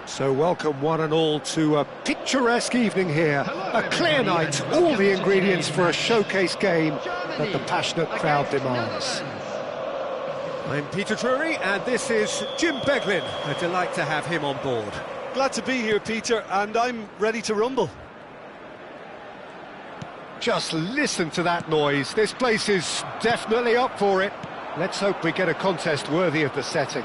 So welcome one and all to a picturesque evening here, a clear night, all the ingredients for a showcase game that the passionate crowd demands. I'm Peter Drury and this is Jim Beglin. A delight to have him on board. Glad to be here, Peter, and I'm ready to rumble. Just listen to that noise, this place is definitely up for it. Let's hope we get a contest worthy of the setting.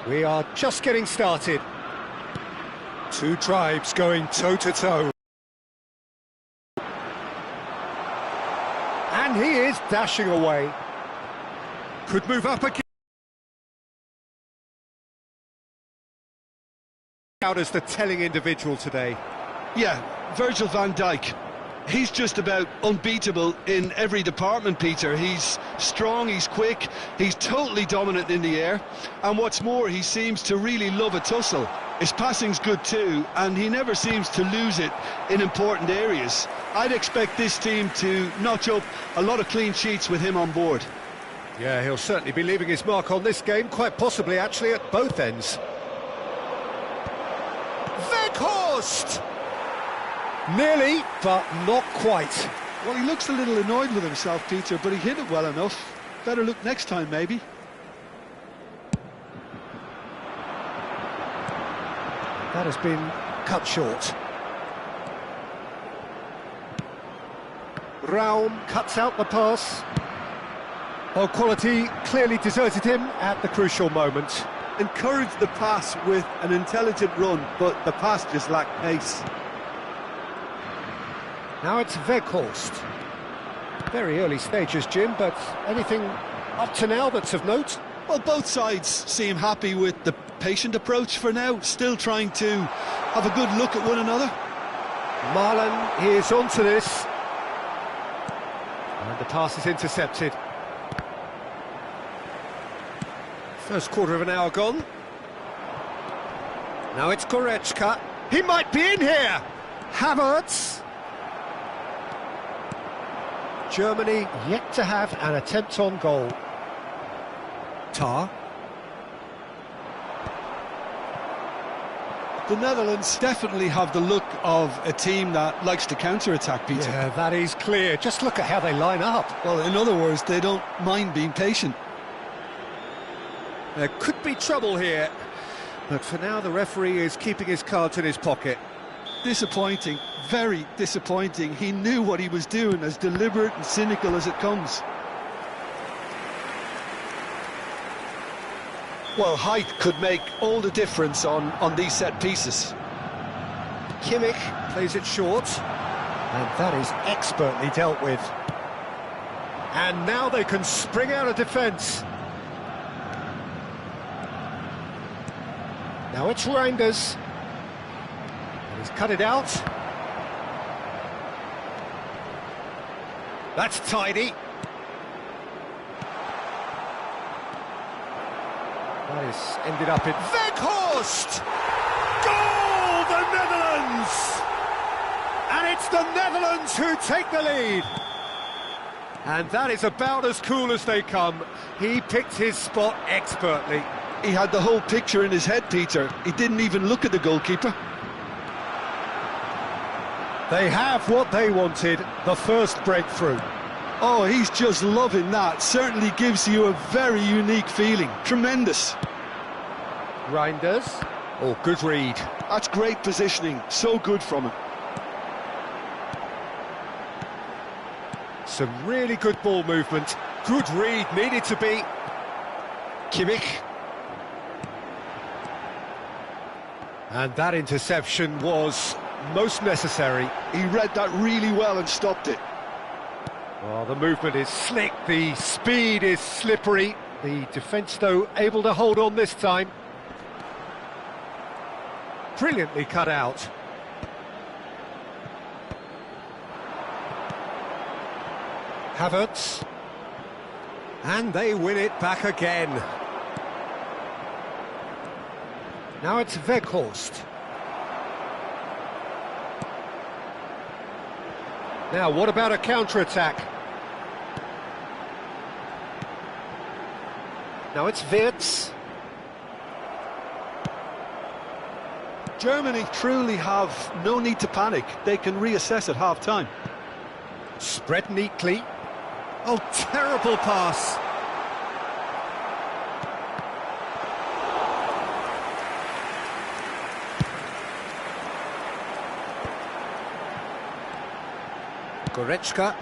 We are just getting started. Two tribes going toe-to-toe. And he is dashing away. Could move up again. Out as the telling individual today. Yeah, Virgil van Dijk. He's just about unbeatable in every department, Peter. He's strong, he's quick, he's totally dominant in the air, and what's more, he seems to really love a tussle. His passing's good too, and he never seems to lose it in important areas. I'd expect this team to notch up a lot of clean sheets with him on board. Yeah, he'll certainly be leaving his mark on this game, quite possibly actually at both ends. Weghorst! Nearly, but not quite. Well, he looks a little annoyed with himself, Peter, but he hit it well enough. Better look next time, maybe. That has been cut short. Raum cuts out the pass. Well, quality clearly deserted him at the crucial moment. Encouraged the pass with an intelligent run, but the pass just lacked pace. Now it's Weghorst. Very early stages, Jim, but anything up to now that's of note? Well, both sides seem happy with the patient approach for now, still trying to have a good look at one another. Marlon is onto this. And the pass is intercepted. First quarter of an hour gone. Now it's Goretzka. He might be in here! Havertz. Germany yet to have an attempt on goal. Tar. The Netherlands definitely have the look of a team that likes to counter-attack, Peter. Yeah, that is clear. Just look at how they line up. Well, in other words, they don't mind being patient. There could be trouble here, but for now the referee is keeping his cards in his pocket. Disappointing, very disappointing. He knew what he was doing, as deliberate and cynical as it comes. Well, height could make all the difference on these set pieces. Kimmich plays it short, and that is expertly dealt with. And now they can spring out of defence. Now it's Reinders. He's cut it out. That's tidy. That is ended up in Weghorst! Goal, the Netherlands! And it's the Netherlands who take the lead. And that is about as cool as they come. He picked his spot expertly. He had the whole picture in his head, Peter. He didn't even look at the goalkeeper. They have what they wanted, the first breakthrough. Oh, he's just loving that. Certainly gives you a very unique feeling. Tremendous. Reinders. Oh, good read. That's great positioning. So good from him. Some really good ball movement. Good read, needed to be. Kimmich. And that interception was most necessary. He read that really well and stopped it. Well, the movement is slick, the speed is slippery. The defence, though, able to hold on this time. Brilliantly cut out. Havertz. And they win it back again. Now it's Weghorst. Now, what about a counter-attack? Now it's Wirtz. Germany truly have no need to panic. They can reassess at half-time. Spread neatly. Oh, terrible pass. Goretzka.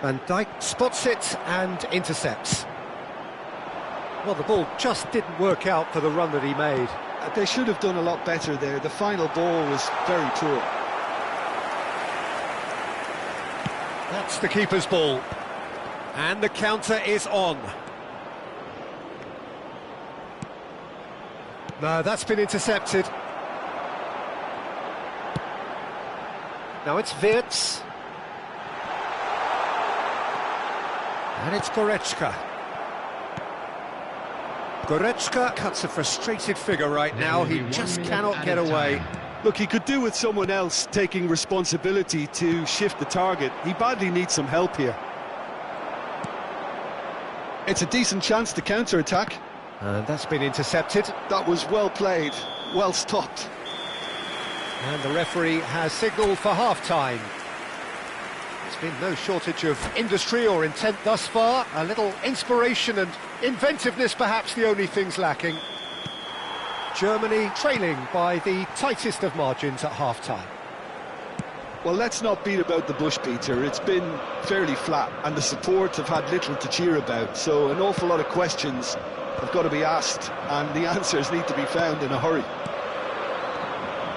Van Dijk spots it and intercepts. Well, the ball just didn't work out for the run that he made. They should have done a lot better there. The final ball was very poor. That's the keeper's ball. And the counter is on. No, that's been intercepted. Now it's Wirtz. And it's Goretzka. Goretzka cuts a frustrated figure right now. He just cannot get away. Look, he could do with someone else taking responsibility to shift the target. He badly needs some help here. It's a decent chance to counter-attack. And that's been intercepted. That was well played, well stopped. And the referee has signalled for half-time. There's been no shortage of industry or intent thus far. A little inspiration and inventiveness, perhaps the only things lacking. Germany trailing by the tightest of margins at half-time. Well, let's not beat about the bush, Peter. It's been fairly flat, and the support have had little to cheer about. So an awful lot of questions have got to be asked, and the answers need to be found in a hurry.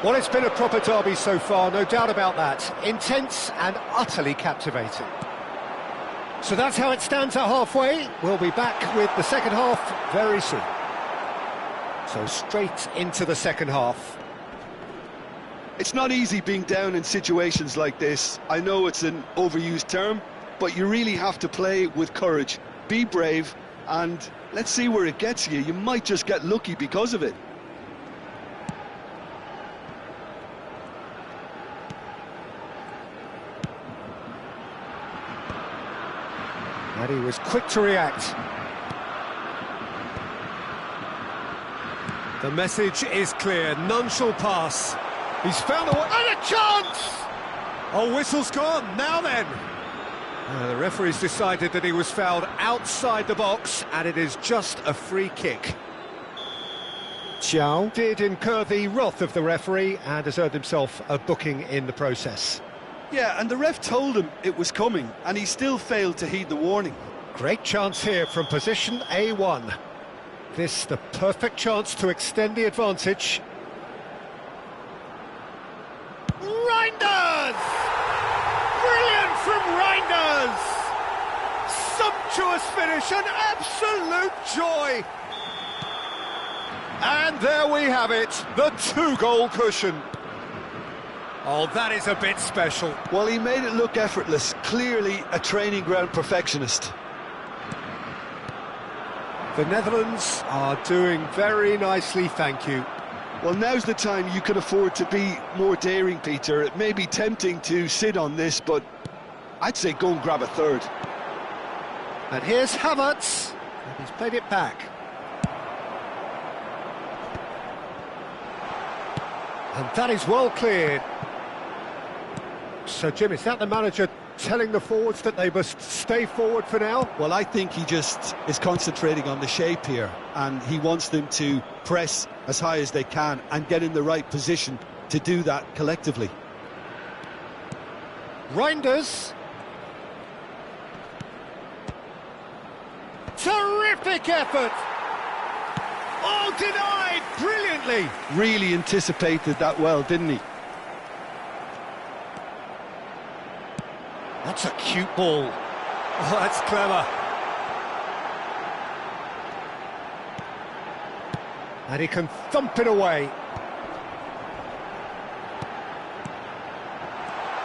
Well, it's been a proper derby so far, no doubt about that. Intense and utterly captivating. So that's how it stands at halfway. We'll be back with the second half very soon. So straight into the second half. It's not easy being down in situations like this. I know it's an overused term, but you really have to play with courage. Be brave, and let's see where it gets you. You might just get lucky because of it. And he was quick to react. The message is clear, none shall pass. He's found a way, and a chance! Oh, whistle's gone, now then! The referee's decided that he was fouled outside the box, and it is just a free kick. Xiao did incur the wrath of the referee and has earned himself a booking in the process. Yeah, and the ref told him it was coming, and he still failed to heed the warning. Great chance here from position A1. This the perfect chance to extend the advantage. Reinders! Brilliant from Reinders! Sumptuous finish, an absolute joy! And there we have it, the two-goal cushion. Oh, that is a bit special. Well, he made it look effortless. Clearly a training ground perfectionist. The Netherlands are doing very nicely, thank you. Well, now's the time you can afford to be more daring, Peter. It may be tempting to sit on this, but I'd say go and grab a third. And here's Havertz. And he's played it back. And that is well cleared. So, Jim, is that the manager telling the forwards that they must stay forward for now? Well, I think he just is concentrating on the shape here, and he wants them to press as high as they can and get in the right position to do that collectively. Reinders. Terrific effort! Oh, denied brilliantly! Really anticipated that well, didn't he? That's a cute ball. Oh, that's clever. And he can thump it away.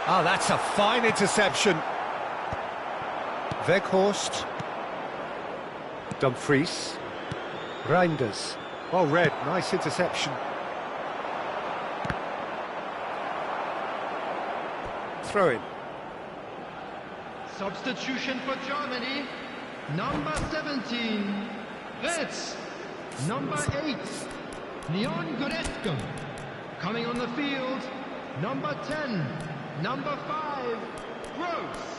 Ah, that's a fine interception. Weghorst. Dumfries. Reinders. Well read, nice interception. Throw in. Substitution for Germany, number 17, Wirtz, number 8, Leon Goretzka. Coming on the field, number 10, number 5, Gross.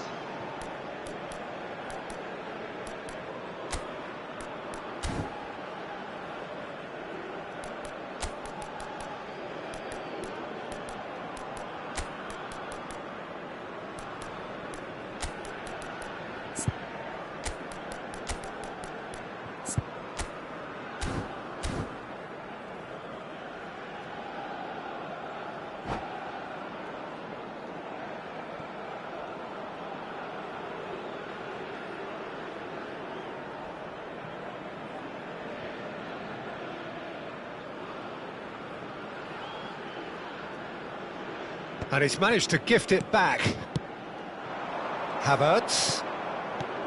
And he's managed to gift it back. Havertz.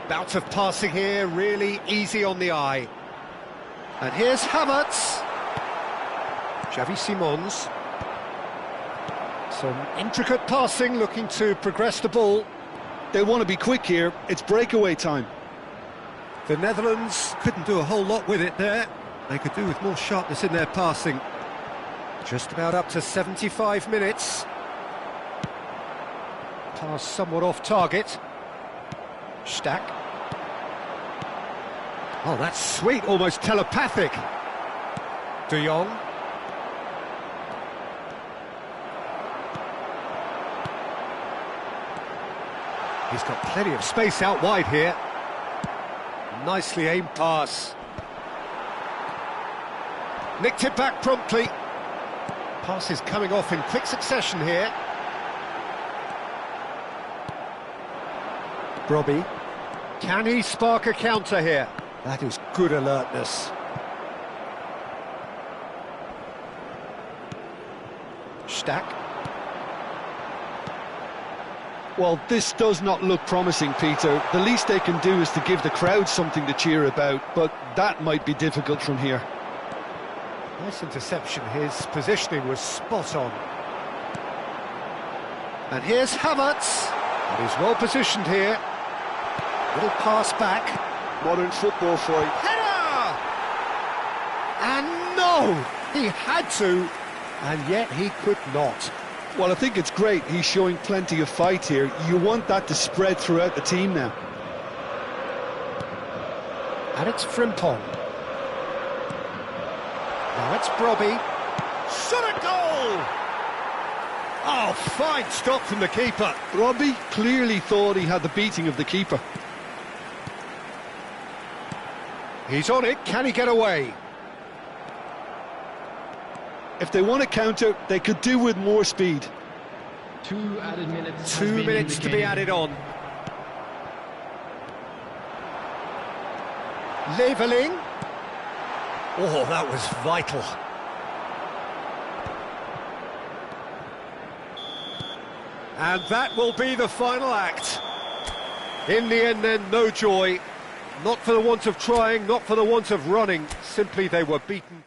Bout of passing here, really easy on the eye. And here's Havertz. Xavi Simons. Some intricate passing, looking to progress the ball. They want to be quick here. It's breakaway time. The Netherlands couldn't do a whole lot with it there. They could do with more sharpness in their passing. Just about up to 75 minutes. Pass somewhat off target. Stack. Oh, that's sweet, almost telepathic. De Jong. He's got plenty of space out wide here. Nicely aimed pass. Nicked it back promptly. Pass is coming off in quick succession here. Robbie. Can he spark a counter here? That is good alertness. Stack. Well, this does not look promising, Peter. The least they can do is to give the crowd something to cheer about, but that might be difficult from here. Nice interception. His positioning was spot on. And here's Havertz. And he's well positioned here. Little pass back. Modern football fight. Header! And no! He had to, and yet he could not. Well, I think it's great. He's showing plenty of fight here. You want that to spread throughout the team now. And it's Frimpong. Now it's Brobby. Shot a goal! Oh, fine stop from the keeper. Robbie clearly thought he had the beating of the keeper. He's on it. Can he get away? If they want to counter, they could do with more speed. 2 added minutes. 2 minutes to be added on. Leveling. Oh, that was vital. And that will be the final act. In the end then, no joy. Not for the want of trying, not for the want of running. Simply they were beaten.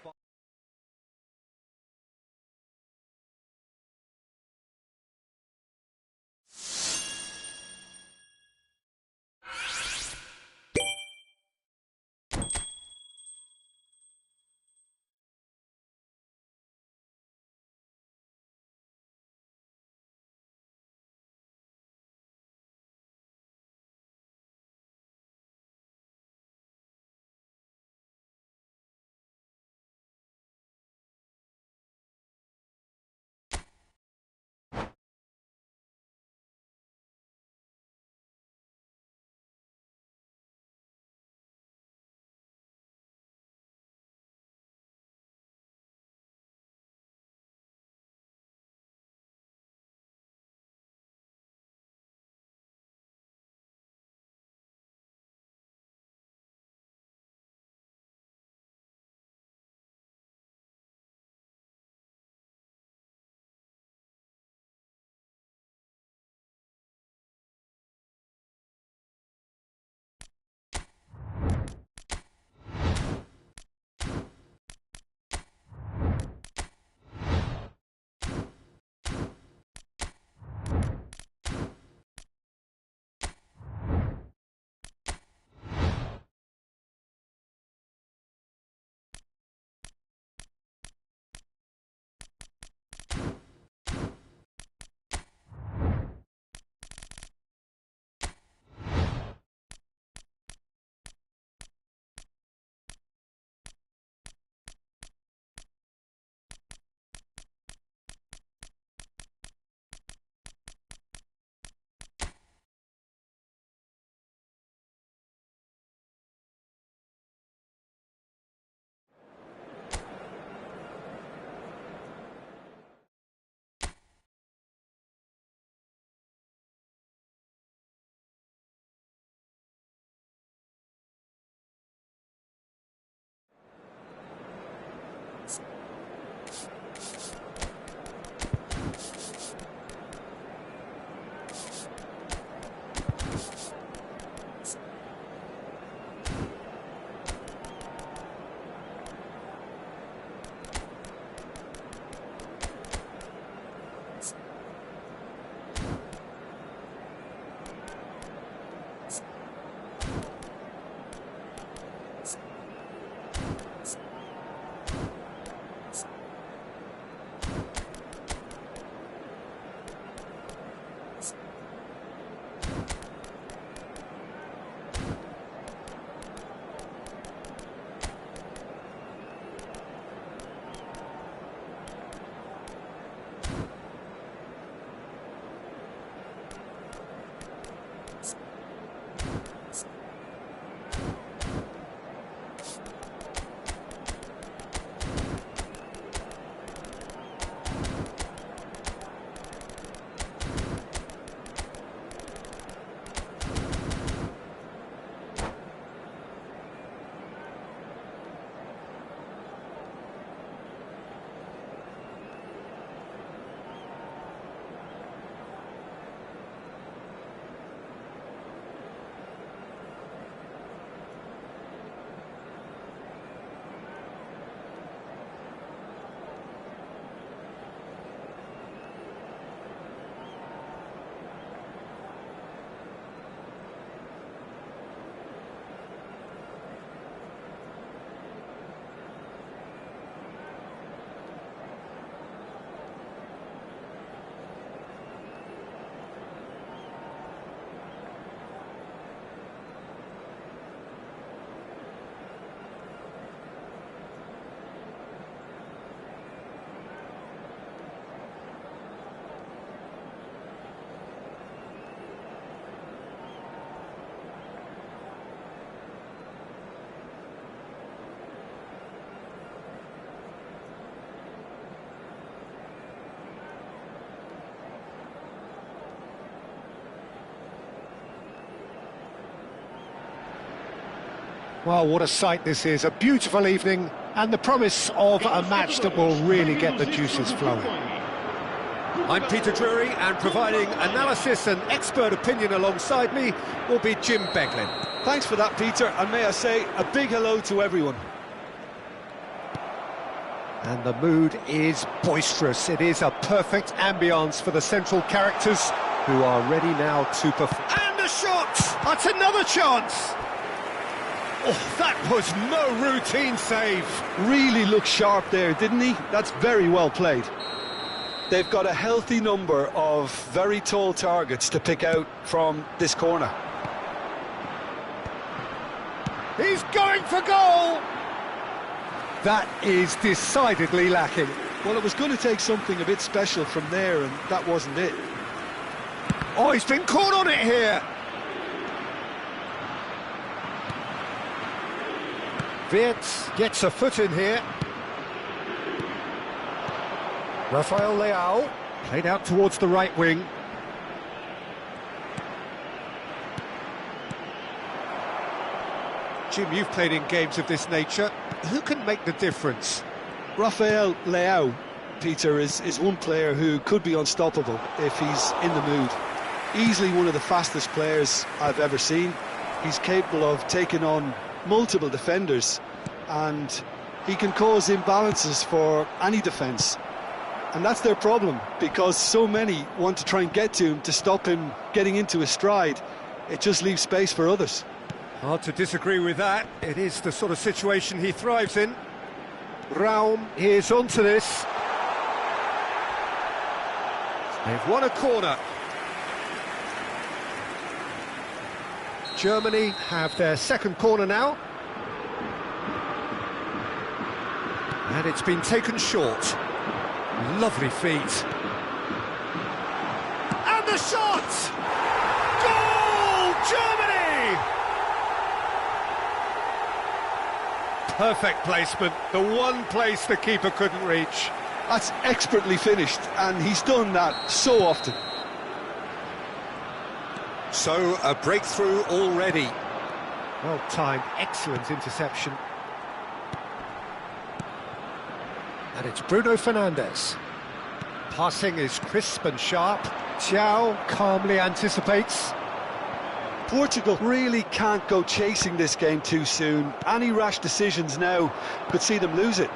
Well, what a sight this is. A beautiful evening and the promise of a match that will really get the juices flowing. I'm Peter Drury, and providing analysis and expert opinion alongside me will be Jim Beglin. Thanks for that, Peter, and may I say a big hello to everyone. And the mood is boisterous. It is a perfect ambience for the central characters who are ready now to perform. And a shot! That's another chance! Oh, that was no routine save. Really looked sharp there, didn't he? That's very well played. They've got a healthy number of very tall targets to pick out from this corner. He's going for goal! That is decidedly lacking. Well, it was going to take something a bit special from there, and that wasn't it. Oh, he's been caught on it here. Wirtz gets a foot in here. Rafael Leao played out towards the right wing. Jim, you've played in games of this nature. Who can make the difference? Rafael Leao, Peter, is one player who could be unstoppable if he's in the mood. Easily one of the fastest players I've ever seen. He's capable of taking on multiple defenders, and he can cause imbalances for any defence. And that's their problem, because so many want to try and get to him to stop him getting into his stride. It just leaves space for others. Hard to disagree with that. It is the sort of situation he thrives in. Raum is onto this. They've won a corner. Germany have their second corner now. And it's been taken short. Lovely feet. And the shot! Goal! Germany! Perfect placement, the one place the keeper couldn't reach. That's expertly finished, and he's done that so often. So, a breakthrough already. Well timed, excellent interception. And it's Bruno Fernandes. Passing is crisp and sharp. Thiaw calmly anticipates. Portugal really can't go chasing this game too soon. Any rash decisions now could see them lose it.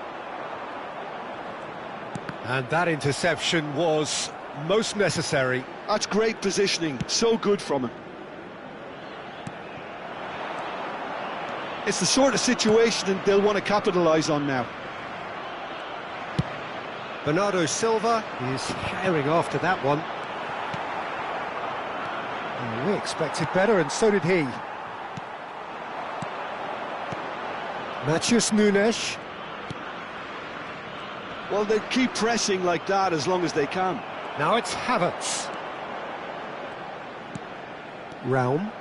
And that interception was most necessary. That's great positioning, so good from him. It's the sort of situation that they'll want to capitalise on now. Bernardo Silva is herring after that one. And we expected better, and so did he. Matheus Nunes. Well, they keep pressing like that as long as they can. Now it's Havertz. Raum.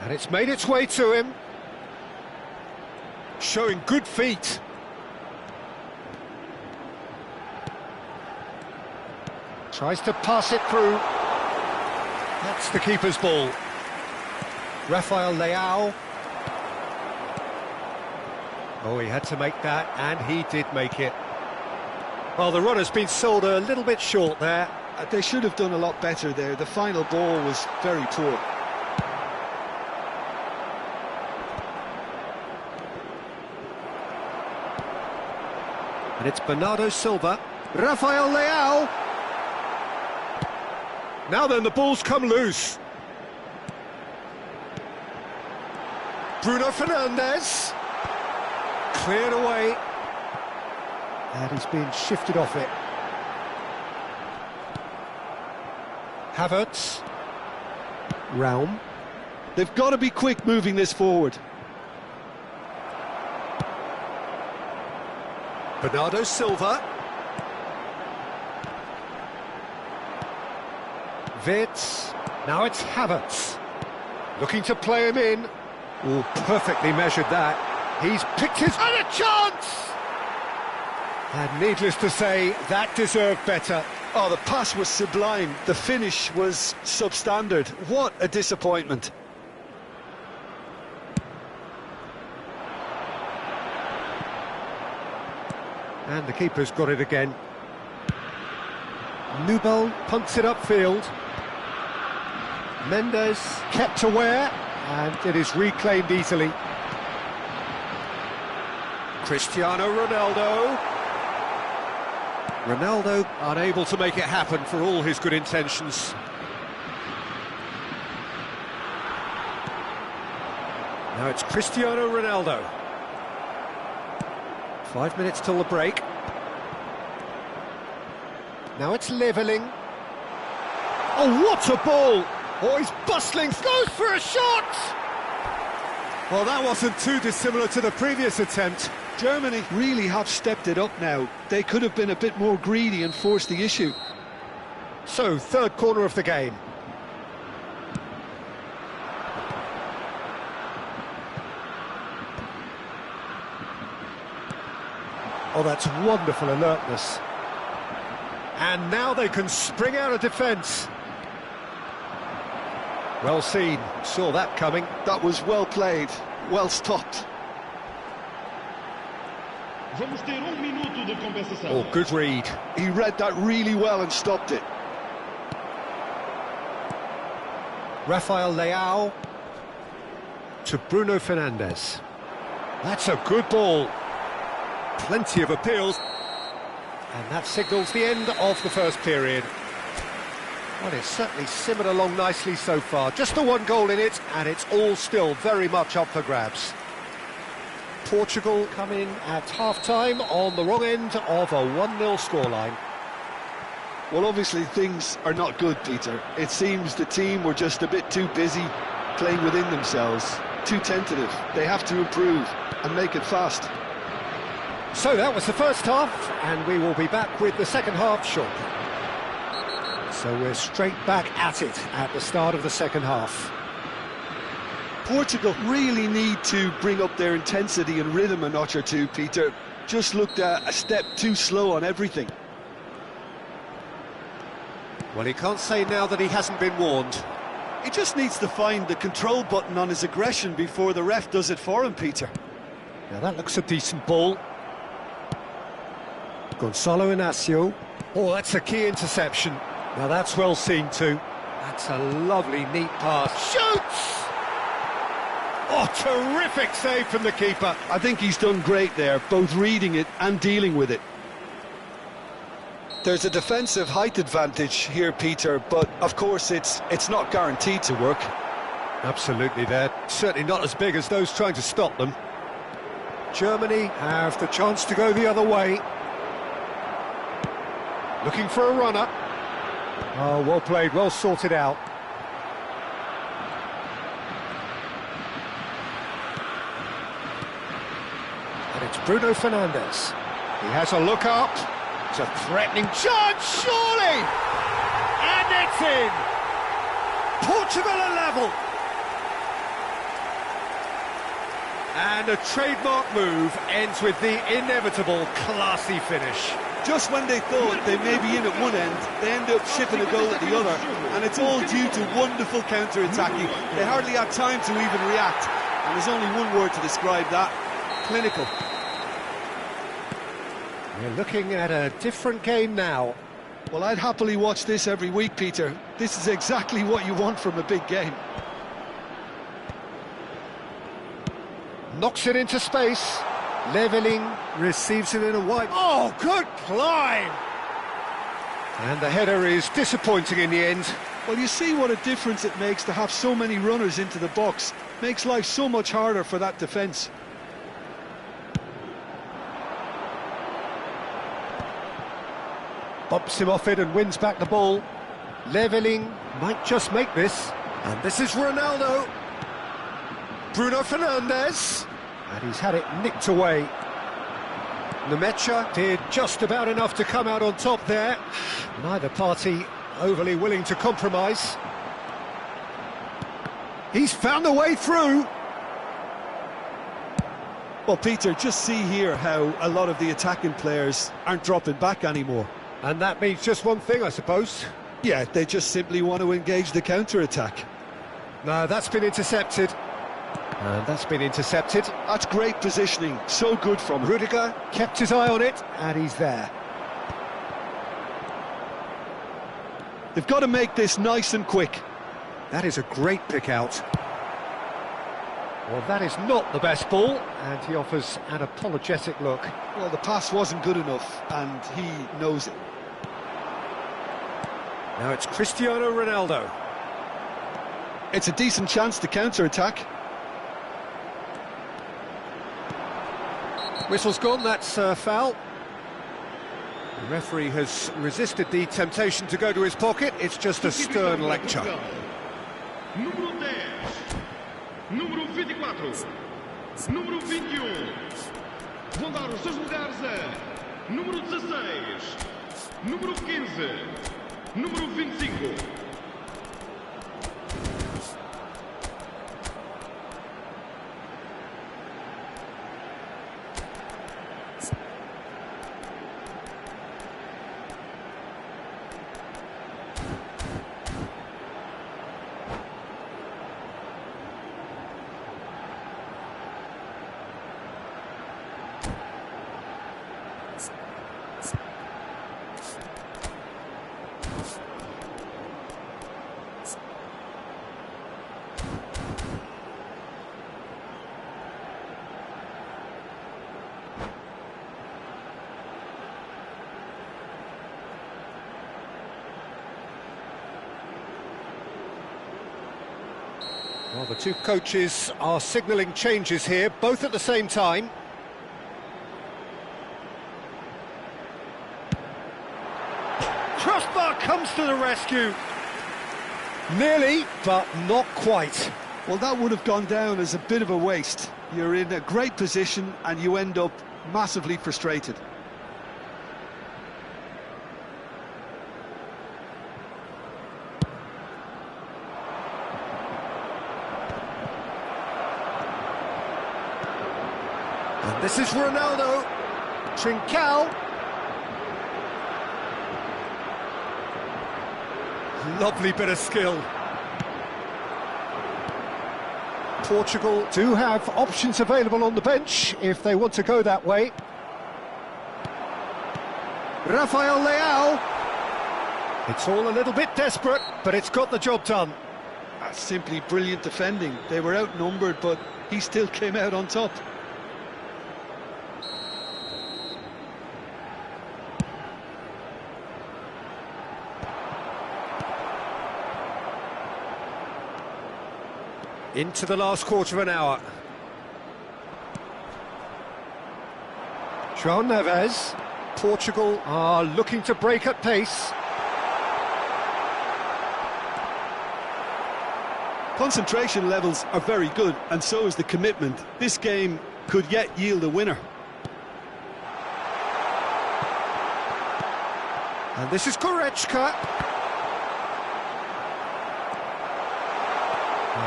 And it's made its way to him. Showing good feet. Tries to pass it through. That's the keeper's ball. Rafael Leao. Oh, he had to make that, and he did make it. Well, the run has been sold a little bit short there. They should have done a lot better there. The final ball was very poor. And it's Bernardo Silva. Rafael Leao. Now then, the ball's come loose. Bruno Fernandes. Cleared away. And he's been shifted off it. Havertz. Raum. They've got to be quick moving this forward. Bernardo Silva. Wirtz. Now it's Havertz. Looking to play him in. Oh, perfectly measured that. He's picked his... And a chance! And needless to say, that deserved better. Oh, the pass was sublime. The finish was substandard. What a disappointment. And the keeper's got it again. Nubel punts it upfield. Mendes kept aware, and it is reclaimed easily. Cristiano Ronaldo. Ronaldo unable to make it happen for all his good intentions. Now it's Cristiano Ronaldo. 5 minutes till the break. Now it's levelling. Oh, what a ball! Oh, he's bustling, goes for a shot! Well, that wasn't too dissimilar to the previous attempt. Germany really have stepped it up now. They could have been a bit more greedy and forced the issue. So, third corner of the game. Oh, that's wonderful alertness. And now they can spring out of defence. Well seen, saw that coming. That was well played, well stopped. Vamos ter minuto de compensação. Oh, good read. He read that really well and stopped it. Rafael Leao to Bruno Fernandes. That's a good ball. Plenty of appeals. And that signals the end of the first period. Well, it's certainly simmered along nicely so far. Just the one goal in it, and it's all still very much up for grabs. Portugal come in at half-time on the wrong end of a 1-0 scoreline. Well, obviously things are not good, Peter. It seems the team were just a bit too busy playing within themselves, too tentative. They have to improve and make it fast. So that was the first half, and we will be back with the second half shortly. So we're straight back at it at the start of the second half. Portugal really need to bring up their intensity and rhythm a notch or two, Peter. Just looked a step too slow on everything. Well, he can't say now that he hasn't been warned. He just needs to find the control button on his aggression before the ref does it for him, Peter. Now that looks a decent ball. Gonzalo Inacio. Oh, that's a key interception. Now that's well seen too. That's a lovely, neat pass. Shoots! Oh, terrific save from the keeper. I think he's done great there, both reading it and dealing with it. There's a defensive height advantage here, Peter, but of course it's not guaranteed to work. Absolutely, they're certainly not as big as those trying to stop them. Germany have the chance to go the other way. Looking for a runner. Oh, well played, well sorted out. And it's Bruno Fernandes. He has a look up. It's a threatening chance, surely! And it's in! Portugal are level! And a trademark move ends with the inevitable classy finish. Just when they thought they may be in at one end, they end up shipping a goal at the other, and it's all due to wonderful counter-attacking. They hardly had time to even react, and there's only one word to describe that: clinical. We're looking at a different game now. Well, I'd happily watch this every week, Peter. This is exactly what you want from a big game. Knocks it into space. Levelling, receives it in a wide... Oh, good climb! And the header is disappointing in the end. Well, you see what a difference it makes to have so many runners into the box. Makes life so much harder for that defence. Bumps him off it and wins back the ball. Levelling might just make this. And this is Ronaldo. Bruno Fernandes. And he's had it nicked away. Nemecha did just about enough to come out on top there. Neither party overly willing to compromise. He's found a way through. Well, Peter, just see here how a lot of the attacking players aren't dropping back anymore. And that means just one thing, I suppose. Yeah, they just simply want to engage the counter-attack. No, that's been intercepted. And that's been intercepted. That's great positioning, so good from him. Rudiger kept his eye on it, and he's there. They've got to make this nice and quick. That is a great pick out. Well, that is not the best ball, and he offers an apologetic look. Well, the pass wasn't good enough, and he knows it. Now it's Cristiano Ronaldo. It's a decent chance to counter-attack. Whistle's gone, that's a foul. The referee has resisted the temptation to go to his pocket. It's just a stern lecture. Número 10, número 24, número 21. Vão dar os seus lugares a número 16, número 15, número 25. Well, the two coaches are signalling changes here, both at the same time. Crossbar comes to the rescue. Nearly, but not quite. Well, that would have gone down as a bit of a waste. You're in a great position and you end up massively frustrated. And this is Ronaldo. Trincao. Lovely bit of skill. Portugal do have options available on the bench if they want to go that way. Rafael Leao. It's all a little bit desperate, but it's got the job done. That's simply brilliant defending. They were outnumbered, but he still came out on top. Into the last quarter of an hour. João Neves. Portugal are looking to break at pace. Concentration levels are very good, and so is the commitment. This game could yet yield a winner. And this is Goretzka.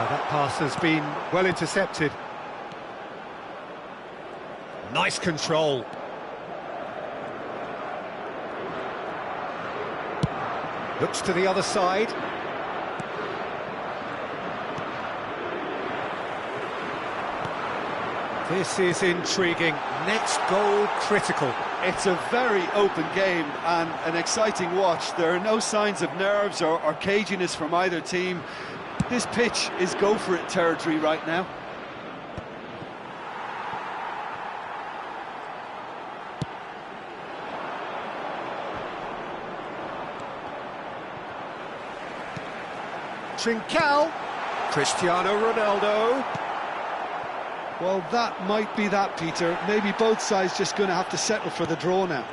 That pass has been well intercepted. Nice control. Looks to the other side. This is intriguing. Next goal critical. It's a very open game and an exciting watch. There are no signs of nerves or caginess from either team. This pitch is go-for-it territory right now. Trincao. Cristiano Ronaldo. Well, that might be that, Peter. Maybe both sides just going to have to settle for the draw now.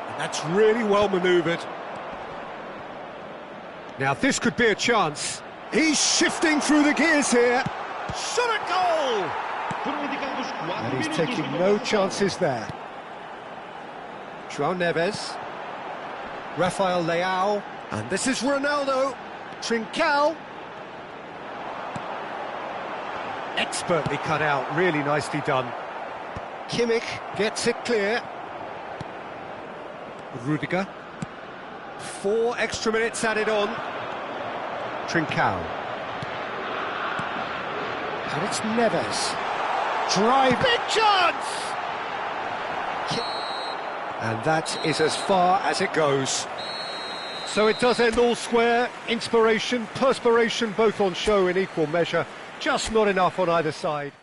And that's really well manoeuvred. Now this could be a chance. He's shifting through the gears here. Shot at goal! And he's taking no chances there. João Neves. Rafael Leao. And this is Ronaldo. Trincao. Expertly cut out, really nicely done. Kimmich gets it clear. Rudiger. 4 extra minutes added on. Trincao. And it's Neves. Drive. Big chance! And that is as far as it goes. So it does end all square. Inspiration, perspiration, both on show in equal measure. Just not enough on either side.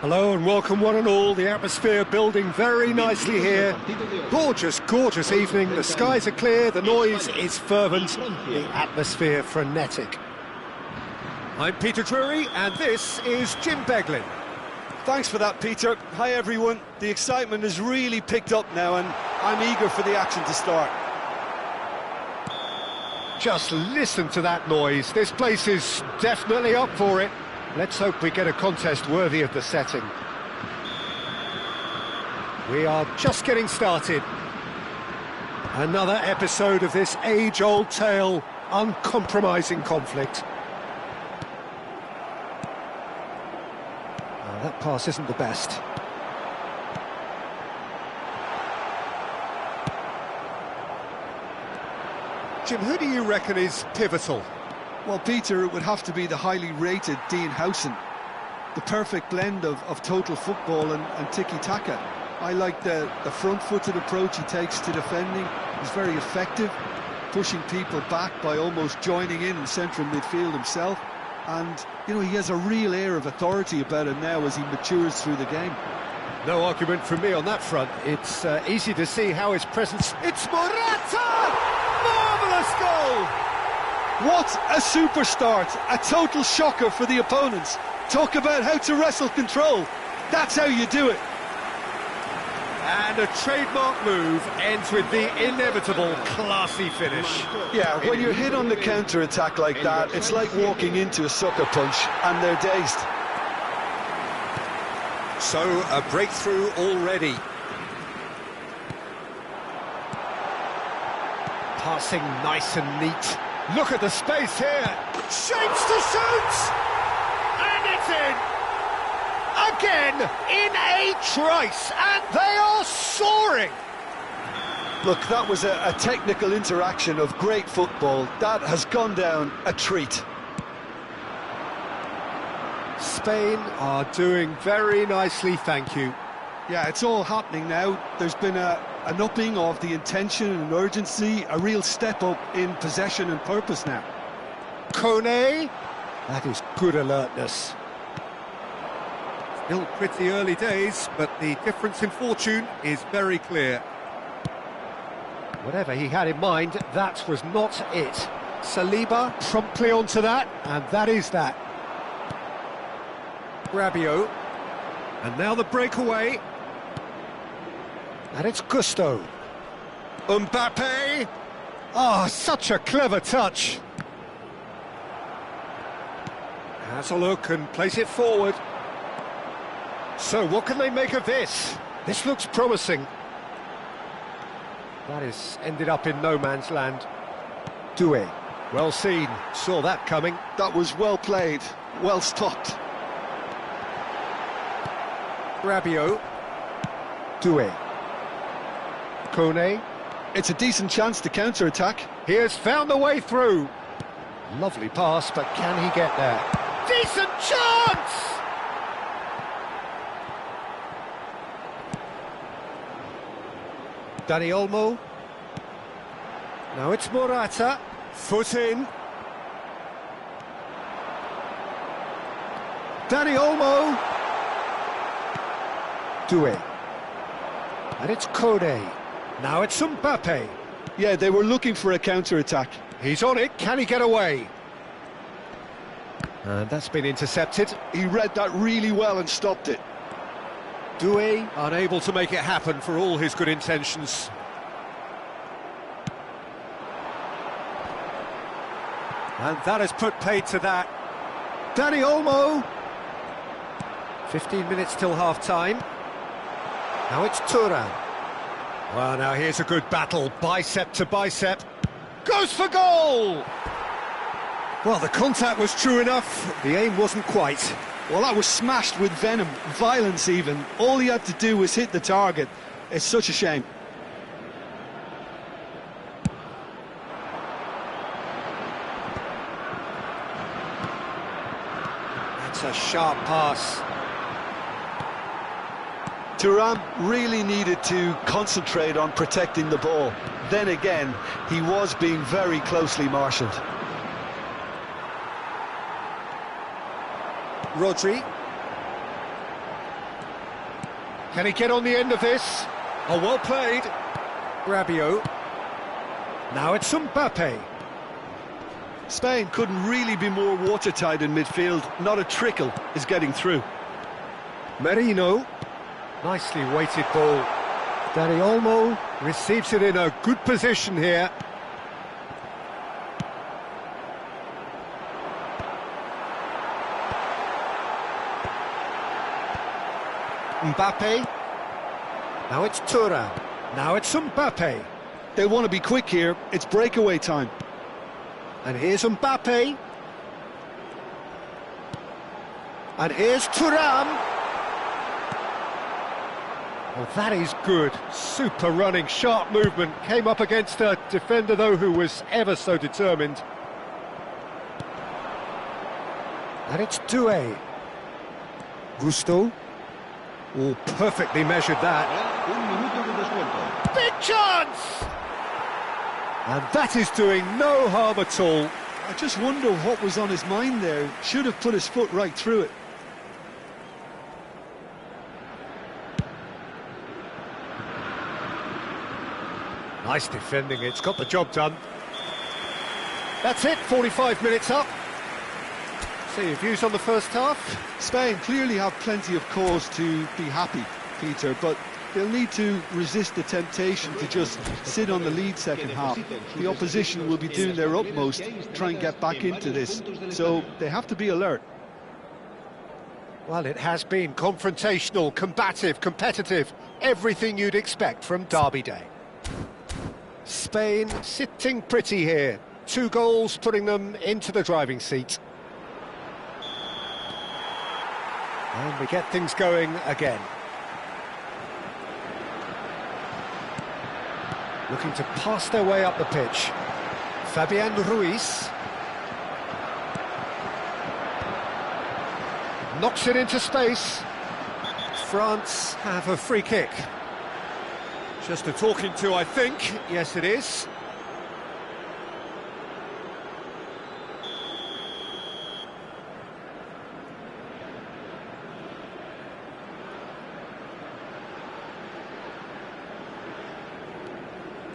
Hello and welcome one and all. The atmosphere building very nicely here. Gorgeous, gorgeous evening. The skies are clear, the noise is fervent, the atmosphere frenetic. I'm Peter Drury and this is Jim Beglin. Thanks for that, Peter. Hi, everyone. The excitement has really picked up now and I'm eager for the action to start. Just listen to that noise. This place is definitely up for it. Let's hope we get a contest worthy of the setting. We are just getting started. Another episode of this age-old tale, uncompromising conflict. That pass isn't the best. Jim, who do you reckon is pivotal? Well, Peter, it would have to be the highly rated Dean Howson. The perfect blend of total football and tiki-taka. I like the front-footed approach he takes to defending. He's very effective, pushing people back by almost joining in central midfield himself. And, you know, he has a real air of authority about him now as he matures through the game. No argument from me on that front. It's easy to see how his presence... It's Morata! Marvellous goal! What a super start! A total shocker for the opponents. Talk about how to wrestle control. That's how you do it. And a trademark move ends with the inevitable classy finish. Yeah, when you're hit on the counter-attack like that, it's like walking into a sucker punch and they're dazed. So, a breakthrough already. Passing nice and neat. Look at the space here. Shapes to shoot! And it's in! Again, in a trice, and they are soaring! Look, that was a technical interaction of great football. That has gone down a treat. Spain are doing very nicely, thank you. Yeah, it's all happening now. There's been an upping of the intention and urgency, a real step up in possession and purpose now. Kone, that is good alertness. Still pretty early days, but the difference in fortune is very clear. Whatever he had in mind, that was not it. Saliba promptly onto that, and that is that. Rabiot, and now the breakaway, and it's Gusto. Mbappe, oh, such a clever touch. Has a look and plays it forward. So what can they make of this? This looks promising. That is ended up in no man's land. Doué, well seen, saw that coming. That was well played, well stopped. Rabiot, Doué, Kone. It's a decent chance to counter-attack. He has found the way through. Lovely pass, but can he get there? Decent chance! Dani Olmo. Now it's Morata. Foot in. Dani Olmo. Doué. And it's Kone. Now it's Mbappe. Yeah, they were looking for a counter-attack. He's on it. Can he get away? And that's been intercepted. He read that really well and stopped it. Doué unable to make it happen for all his good intentions. And that has put paid to that. Dani Olmo. 15 minutes till half-time. Now it's Thuram. Well, now here's a good battle, bicep to bicep. Goes for goal! Well, the contact was true enough, the aim wasn't quite. Well, that was smashed with venom, violence even. All he had to do was hit the target. It's such a shame. That's a sharp pass. Thuram really needed to concentrate on protecting the ball. Then again, he was being very closely marshalled. Rodri. Can he get on the end of this? Oh, well played. Rabiot. Now it's Mbappe. Spain couldn't really be more watertight in midfield. Not a trickle is getting through. Merino. Nicely weighted ball. Dani Olmo receives it in a good position here. Mbappe. Now it's Thuram. Now it's Mbappe. They want to be quick here. It's breakaway time. And here's Mbappe. And here's Thuram. Well, that is good. Super running, sharp movement. Came up against a defender, though, who was ever so determined. And it's Doué. Gusto. Oh, perfectly measured that. Big chance! And that is doing no harm at all. I just wonder what was on his mind there. Should have put his foot right through it. Nice defending, it's got the job done. That's it, 45 minutes up. So your views on the first half? Spain clearly have plenty of cause to be happy, Peter, but they'll need to resist the temptation to just sit on the lead second half. The opposition will be doing their utmost to try and get back into this, so they have to be alert. Well, it has been confrontational, combative, competitive, everything you'd expect from Derby Day. Spain sitting pretty here. 2 goals putting them into the driving seat. And we get things going again. Looking to pass their way up the pitch. Fabian Ruiz. Knocks it into space. France have a free kick. Just a talking to, I think. Yes, it is.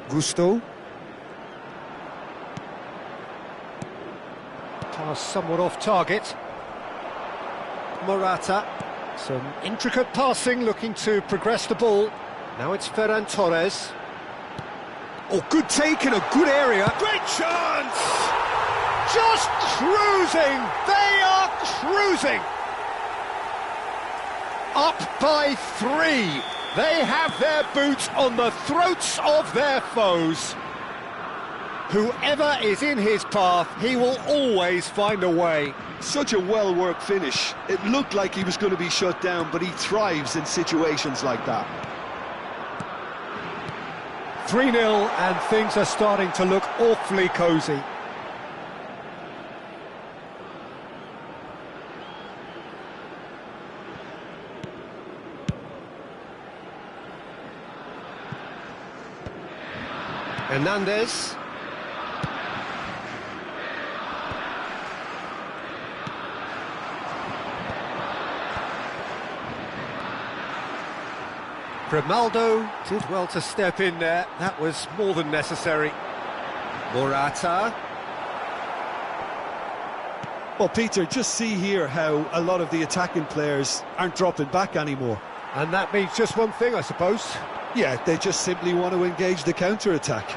Gusto. Pass somewhat off target. Morata. Some intricate passing, looking to progress the ball. Now it's Ferran Torres. Oh, good take in a good area. Great chance! Just cruising! They are cruising! Up by 3. They have their boots on the throats of their foes. Whoever is in his path, he will always find a way. Such a well-worked finish. It looked like he was going to be shut down, but he thrives in situations like that. 3-0 and things are starting to look awfully cosy. Hernandez. Grimaldo did well to step in there. That was more than necessary. Morata. Well, Peter, just see here how a lot of the attacking players aren't dropping back anymore. And that means just one thing, I suppose. Yeah, they just simply want to engage the counter-attack.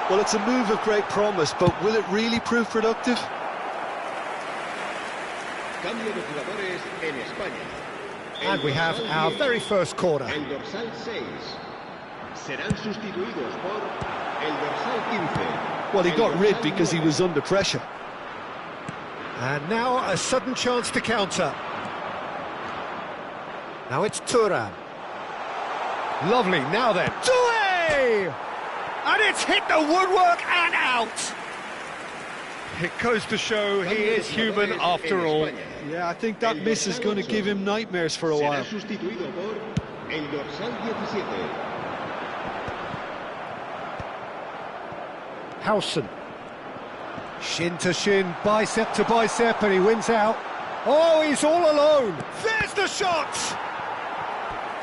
Well, it's a move of great promise, but will it really prove productive? Cambio de jugadores en España. And we have our very first corner. El dorsal 6. Serán sustituidos por el dorsal 15. Well, he got rid because he was under pressure. And now a sudden chance to counter. Now it's Thuram. Lovely, now then. Doué! And it's hit the woodwork and out. It goes to show he is human after all. Yeah, I think that miss is going to give him nightmares for a while. Howson. Shin to shin, bicep to bicep, and he wins out. Oh, he's all alone. There's the shot!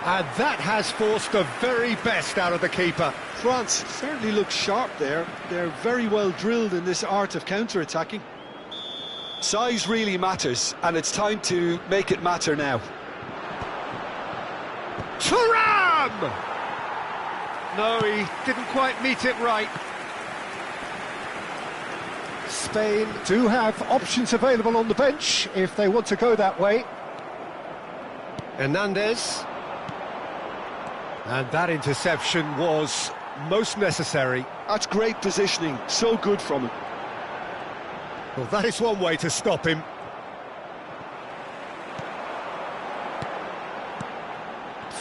And that has forced the very best out of the keeper. France certainly looks sharp there. They're very well drilled in this art of counter-attacking. Size really matters, and it's time to make it matter now. Thuram! No, he didn't quite meet it right. Spain do have options available on the bench if they want to go that way. Hernandez. And that interception was most necessary. That's great positioning, so good from him. Well, that is one way to stop him.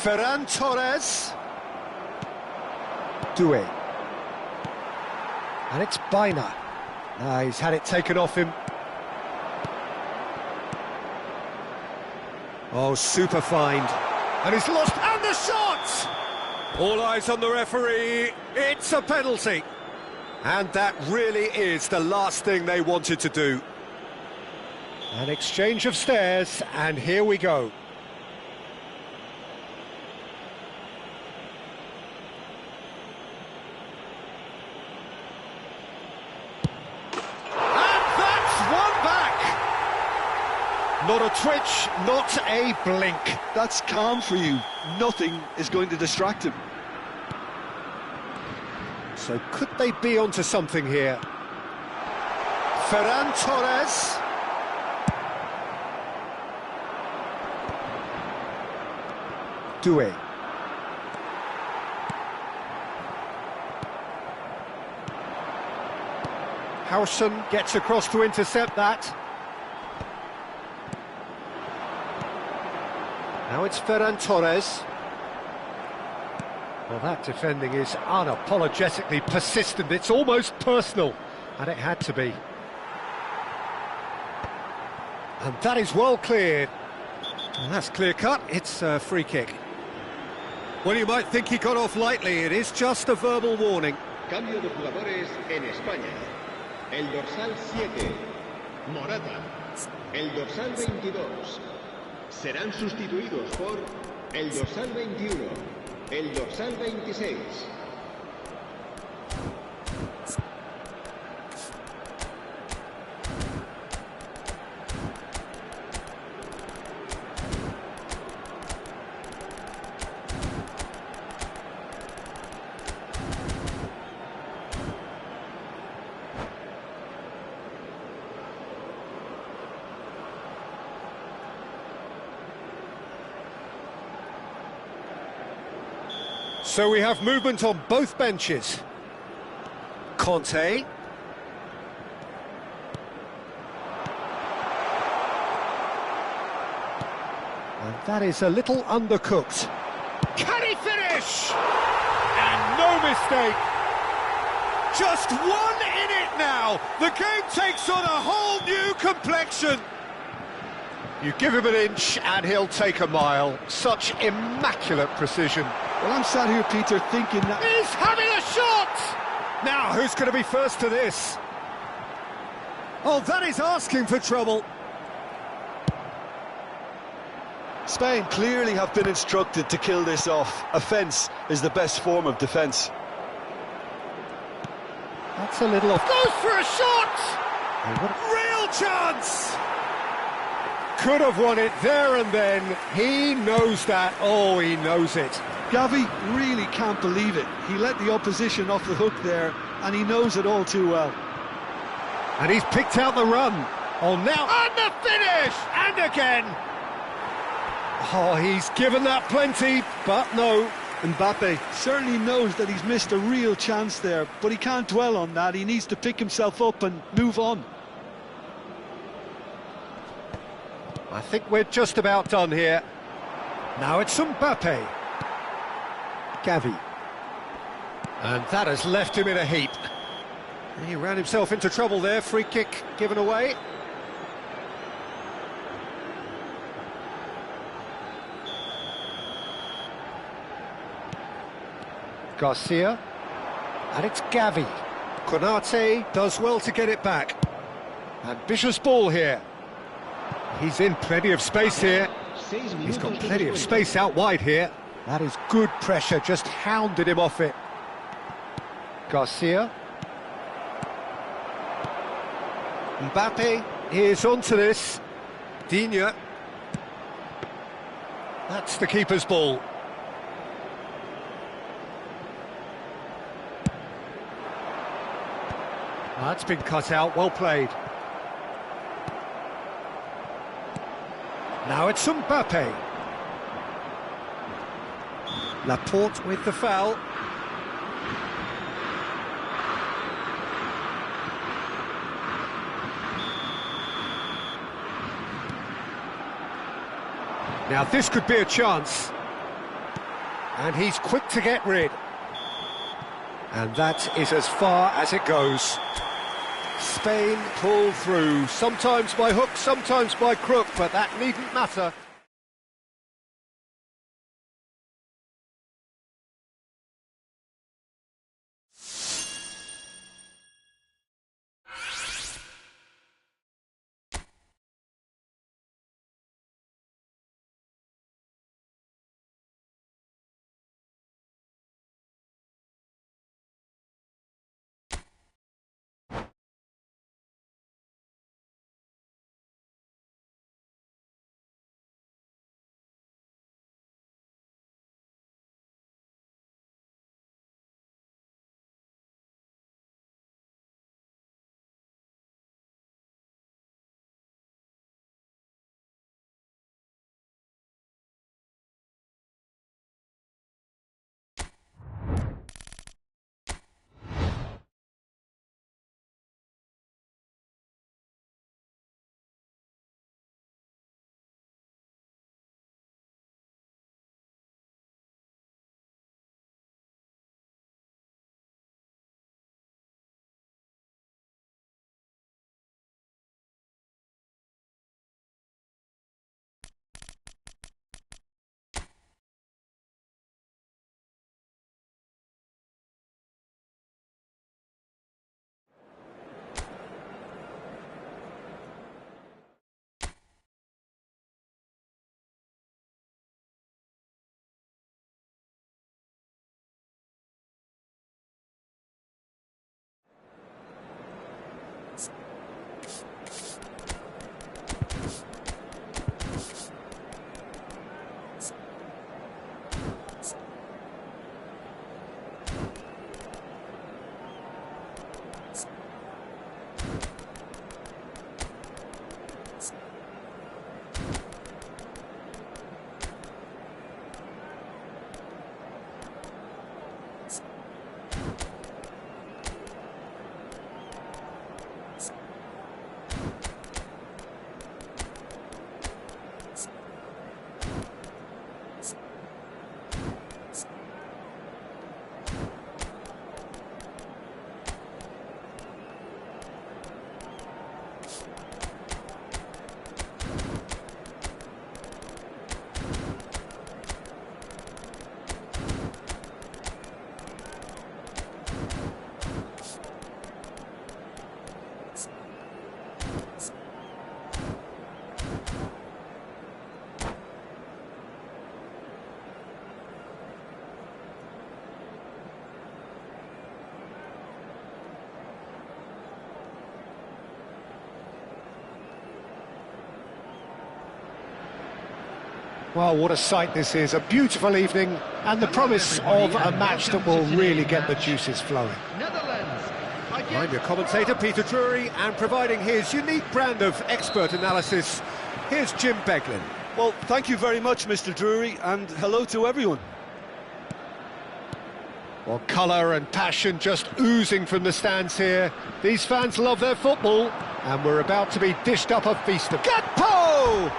Ferran Torres. Doué. And it's Baina. He's had it taken off him. Oh, super find. And he's lost, and the shot! All eyes on the referee, it's a penalty. And that really is the last thing they wanted to do. An exchange of stares, and here we go. Not a twitch, not a blink. That's calm for you. Nothing is going to distract him. So could they be onto something here? Ferran Torres. Doué. Howson gets across to intercept that. Now it's Ferran Torres. Well, that defending is unapologetically persistent. It's almost personal, and it had to be. And that is well cleared. And that's clear-cut. It's a free kick. Well, you might think he got off lightly. It is just a verbal warning. Cambio de jugadores en España. El dorsal 7, Morata. El dorsal 22. Serán sustituidos por el dorsal 21, el dorsal 26. So we have movement on both benches. Conte. And that is a little undercooked. Can he finish? And no mistake. Just one in it now. The game takes on a whole new complexion. You give him an inch and he'll take a mile. Such immaculate precision. Well, I'm sat here, Peter, thinking that... He's having a shot! Now, who's going to be first to this? Oh, that is asking for trouble. Spain clearly have been instructed to kill this off. Offence is the best form of defence. That's a little off. Goes for a shot! Real chance! Could have won it there and then. He knows that. Oh, he knows it. Gavi really can't believe it. He let the opposition off the hook there, and he knows it all too well. And he's picked out the run. Oh, now, and the finish! And again! Oh, he's given that plenty, but no. Mbappe certainly knows that he's missed a real chance there, but he can't dwell on that. He needs to pick himself up and move on. I think we're just about done here. Now it's Mbappe. Gavi. And that has left him in a heap. He ran himself into trouble there. Free kick given away. Garcia. And it's Gavi. Konate does well to get it back. Ambitious ball here. He's in plenty of space here. He's got plenty of space out wide here. That is good pressure, just hounded him off it. Garcia. Mbappe is onto this. Digne. That's the keeper's ball. That's been cut out, well played. Now it's Mbappe. Laporte with the foul. Now this could be a chance. And he's quick to get rid. And that is as far as it goes. Spain pull through, sometimes by hook, sometimes by crook, but that needn't matter. Well, what a sight this is, a beautiful evening, and the promise of a match that will really get the juices flowing. Netherlands. I'm your commentator, Peter Drury, and providing his unique brand of expert analysis, here's Jim Beglin. Well, thank you very much, Mr. Drury, and hello to everyone. Well, colour and passion just oozing from the stands here. These fans love their football, and we're about to be dished up a feast of... Gakpo!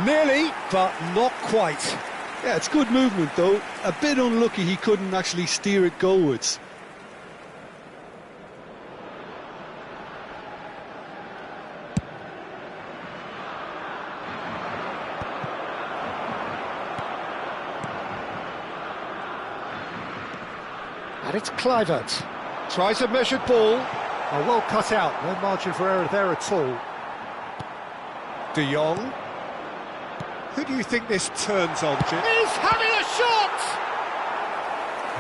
Nearly, but not quite. Yeah, it's good movement, though. A bit unlucky he couldn't actually steer it goalwards. And it's Kluivert. Tries a measured ball. Oh, well cut out. No margin for error there at all. De Jong. Who do you think this turns on, Jim? He's having a shot!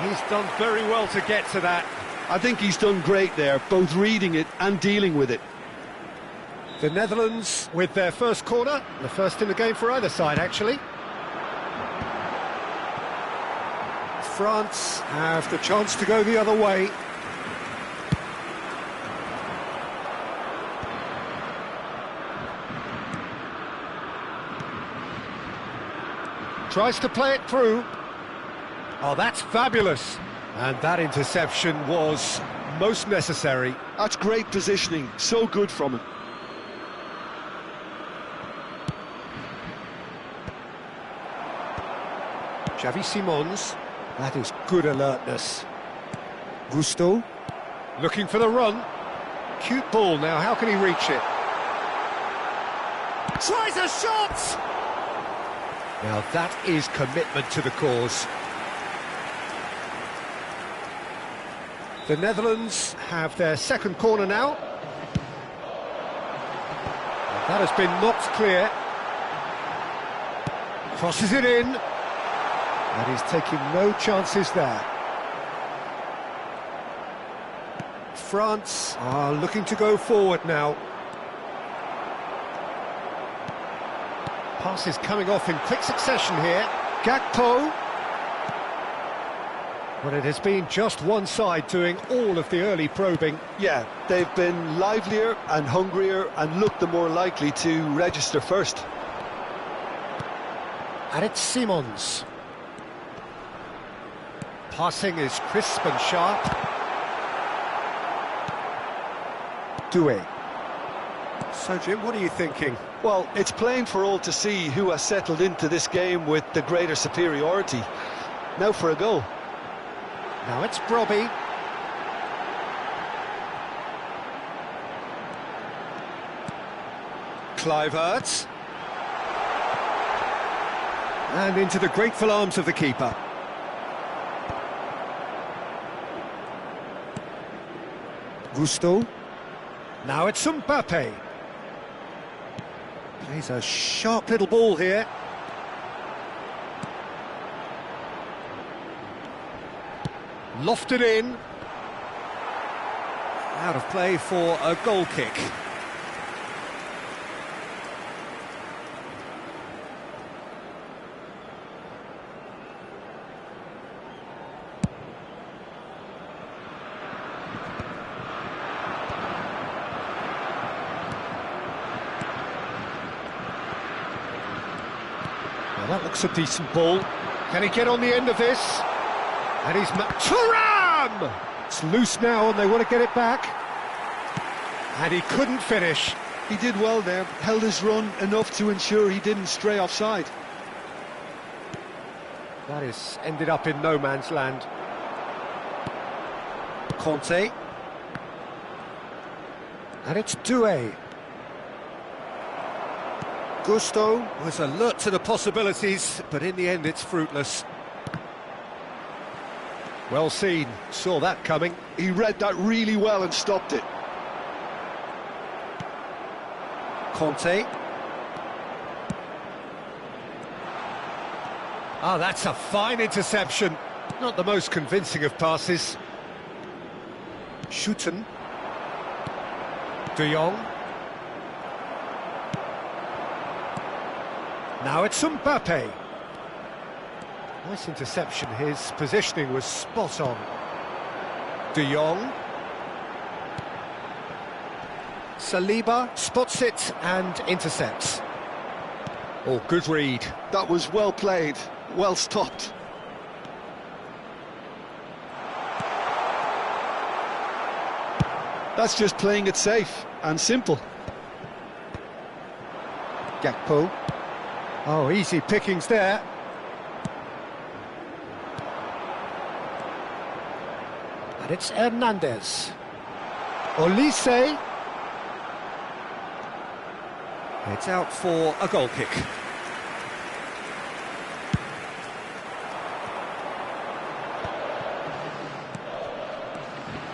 He's done very well to get to that. I think he's done great there, both reading it and dealing with it. The Netherlands with their first corner, the first in the game for either side, actually. France have the chance to go the other way. Tries to play it through. Oh, that's fabulous. And that interception was most necessary. That's great positioning, so good from him. Xavi Simons. That is good alertness. Gusto. Looking for the run. Cute ball now, how can he reach it? Tries a shot! Now that is commitment to the cause. The Netherlands have their second corner now. That has been knocked clear. Crosses it in. And he's taking no chances there. France are looking to go forward now. Passes coming off in quick succession here. Gakpo. Well, it has been just one side doing all of the early probing. Yeah, they've been livelier and hungrier and looked the more likely to register first. And it's Simons. Passing is crisp and sharp. Doué. So, Jim, what are you thinking? Well, it's plain for all to see who has settled into this game with the greater superiority. Now for a goal. Now it's Brobbey. Kluivert. And into the grateful arms of the keeper. Gusto. Now it's Mbappe. Plays a sharp little ball here. Lofted in. Out of play for a goal kick. Now that looks a decent ball. Can he get on the end of this? And he's Thuram! It's loose now and they want to get it back. And he couldn't finish. He did well there, held his run enough to ensure he didn't stray offside. That is ended up in no man's land. Conte. And it's Doué. Gusto was alert to the possibilities, but in the end it's fruitless. Well seen, saw that coming. He read that really well and stopped it. Conte. Ah, that's a fine interception. Not the most convincing of passes. Schouten. De Jong. Now it's Mbappe. Nice interception, his positioning was spot on. De Jong. Saliba spots it and intercepts. Oh, good read. That was well played, well stopped. That's just playing it safe and simple. Gakpo. Oh, easy pickings there. And it's Hernandez. Olise. It's out for a goal kick.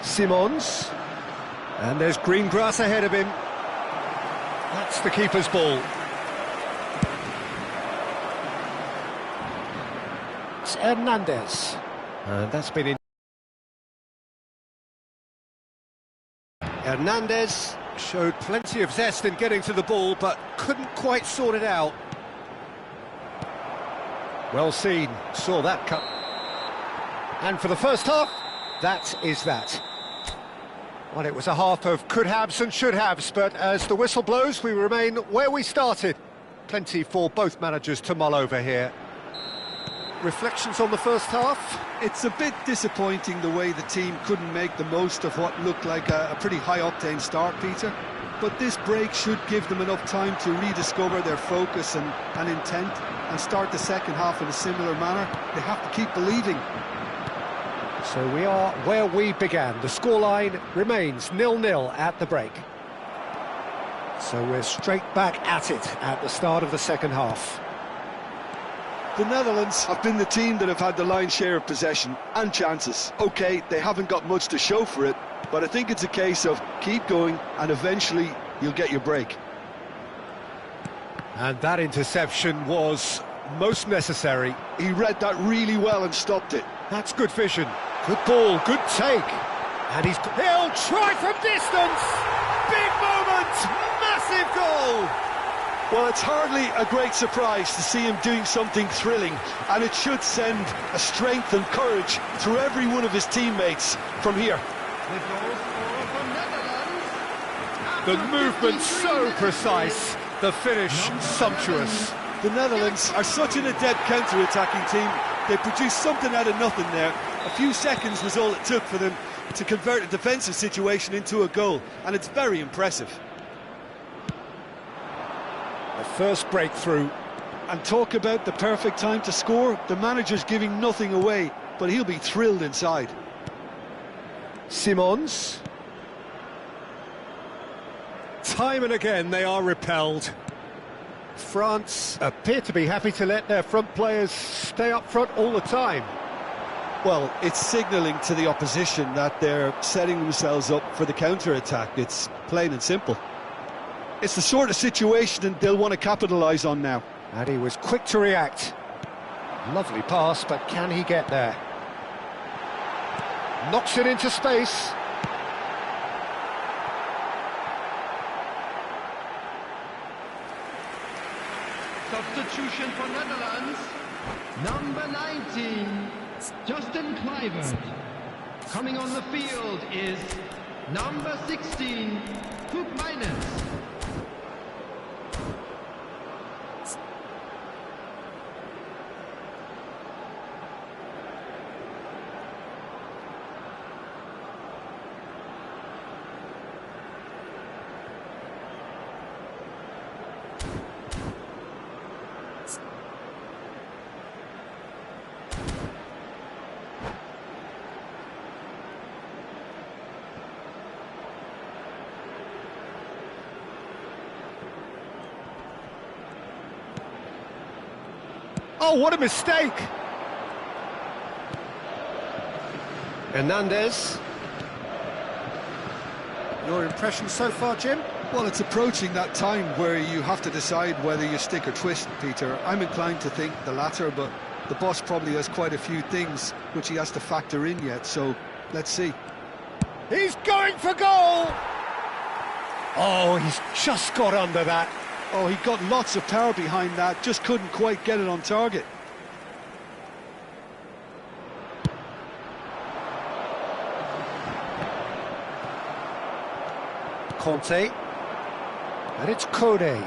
Simons. And there's green grass ahead of him. That's the keeper's ball. It's Hernandez. And that's been in. Hernandez showed plenty of zest in getting to the ball, but couldn't quite sort it out. Well seen, saw that cut. And for the first half, that is that. Well, it was a half of could-haves and should-haves, but as the whistle blows, we remain where we started. Plenty for both managers to mull over here. Reflections on the first half? It's a bit disappointing the way the team couldn't make the most of what looked like a pretty high-octane start, Peter. But this break should give them enough time to rediscover their focus and intent. and start the second half in a similar manner. They have to keep believing. So we are where we began. The scoreline remains 0-0 at the break. So we're straight back at it at the start of the second half. The Netherlands have been the team that have had the lion's share of possession and chances. OK, they haven't got much to show for it, but I think it's a case of keep going and eventually you'll get your break. And that interception was most necessary. He read that really well and stopped it. That's good vision. Good ball, good take. And he'll try from distance. Big moment, massive goal. Well, it's hardly a great surprise to see him doing something thrilling, and it should send a strength and courage through every one of his teammates from here. The movement so precise, the finish sumptuous. The Netherlands are such an adept counter-attacking team. They produced something out of nothing there. A few seconds was all it took for them to convert a defensive situation into a goal, and it's very impressive. The first breakthrough. And talk about the perfect time to score. The manager's giving nothing away, but he'll be thrilled inside. Simons. Time and again they are repelled. France appear to be happy to let their front players stay up front all the time. Well, it's signalling to the opposition that they're setting themselves up for the counter-attack. It's plain and simple. It's the sort of situation they'll want to capitalise on now. And he was quick to react. Lovely pass, but can he get there? Knocks it into space. Substitution for Netherlands. Number 19, Justin Kluivert. Coming on the field is number 16, Koopmeiners. Oh, what a mistake! Hernandez. Your impression so far, Jim? Well, it's approaching that time where you have to decide whether you stick or twist, Peter. I'm inclined to think the latter, but the boss probably has quite a few things which he has to factor in yet, so let's see. He's going for goal! Oh, he's just got under that. Oh, he got lots of power behind that, just couldn't quite get it on target. Conte. And it's Kone.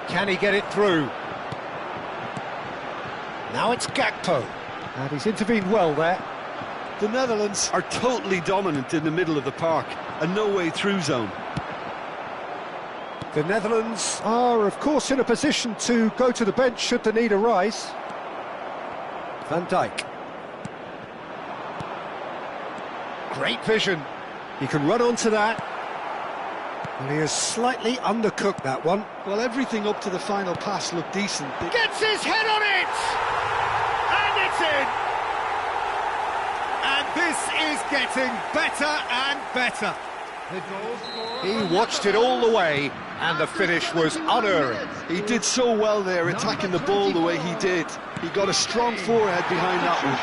Can he get it through? Now it's Gakpo. And he's intervened well there. The Netherlands are totally dominant in the middle of the park, a no-way through zone. The Netherlands are, of course, in a position to go to the bench should the need arise. Van Dijk. Great vision. He can run onto that. And he has slightly undercooked that one. Well, everything up to the final pass looked decent. Gets his head on it! And it's in! And this is getting better and better. He watched it all the way, and the finish was unerring. He did so well there, attacking the ball the way he did. He got a strong forehead behind that one.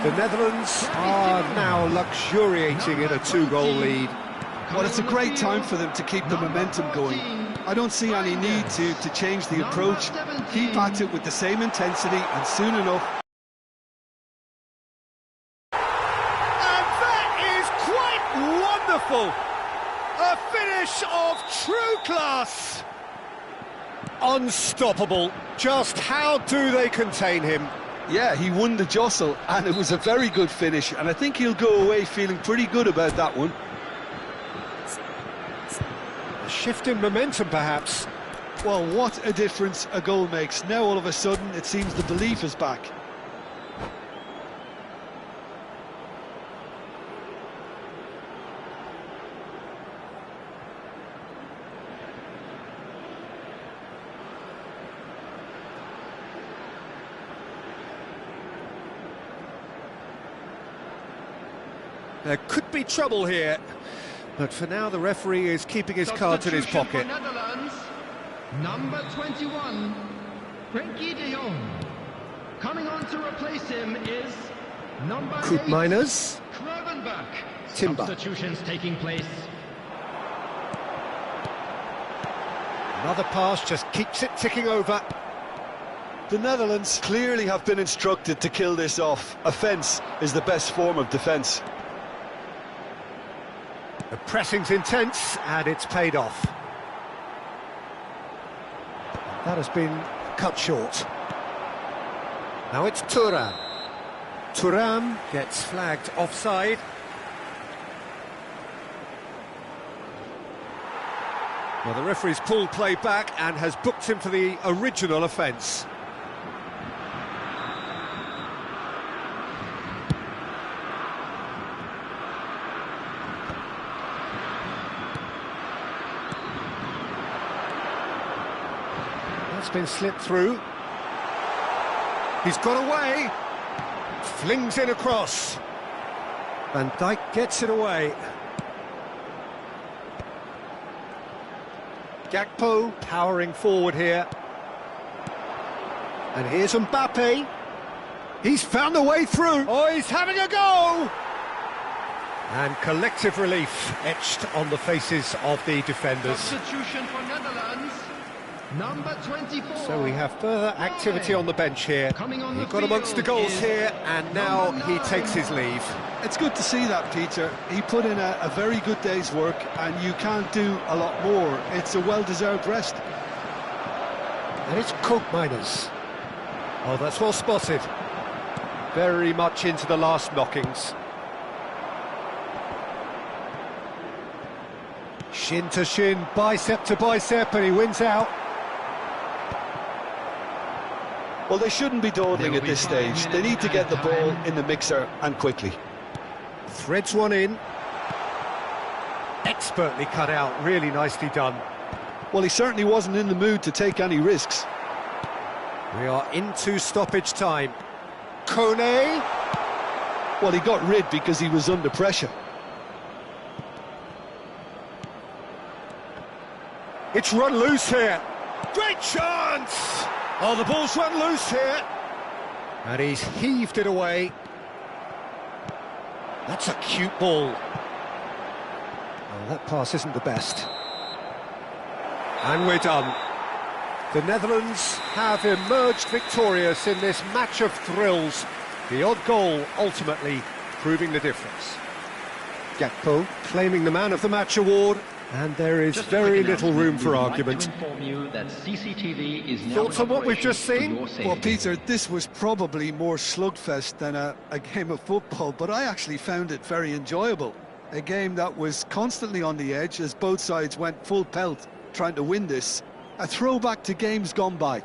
The Netherlands are now luxuriating in a 2-goal lead. Well, it's a great time for them to keep the momentum going. I don't see any need to change the approach. Keep at it with the same intensity, and soon enough... Wonderful! A finish of true class! Unstoppable. Just how do they contain him? Yeah, he won the jostle, and it was a very good finish, and I think he'll go away feeling pretty good about that one. A shift in momentum, perhaps. Well, what a difference a goal makes. Now all of a sudden it seems the belief is back. There could be trouble here, but for now the referee is keeping his cards in his pocket. For Netherlands, number 21, Frenkie de Jong. Coming on to replace him is number 8, Koopmeiners. Gravenberch. Timber. Substitutions taking place. Another pass just keeps it ticking over. The Netherlands clearly have been instructed to kill this off. Offence is the best form of defence. The pressing's intense, and it's paid off. That has been cut short. Now it's Thuram. Thuram gets flagged offside. Well, the referee's pulled play back and has booked him for the original offence. That's been slipped through. He's got away. Flings in across. Van Dijk gets it away. Gakpo powering forward here. And here's Mbappe. He's found a way through. Oh, he's having a go! And collective relief etched on the faces of the defenders. Substitution for Netherlands, number 24. So we have further activity on the bench here. He got amongst the goals here, and now he takes his leave. It's good to see that, Peter. He put in a very good day's work, and you can't do a lot more. It's a well-deserved rest. And it's Koopmeiners. Oh, that's well spotted. Very much into the last knockings. Shin to shin, bicep to bicep, and he wins out. Well, they shouldn't be dawdling at this stage. They need to get the ball in the mixer, and quickly. Threads one in. Expertly cut out, really nicely done. Well, he certainly wasn't in the mood to take any risks. We are into stoppage time. Kone. Well, he got rid because he was under pressure. It's run loose here. Great chance! Oh, the ball's run loose here. And he's heaved it away. That's a cute ball. Oh, that pass isn't the best. And we're done. The Netherlands have emerged victorious in this match of thrills. The odd goal ultimately proving the difference. Gakpo claiming the Man of the Match award. And there is very little room for argument. Thoughts on what we've just seen? Well, Peter, this was probably more slugfest than a game of football, but I actually found it very enjoyable. A game that was constantly on the edge as both sides went full pelt trying to win this. A throwback to games gone by.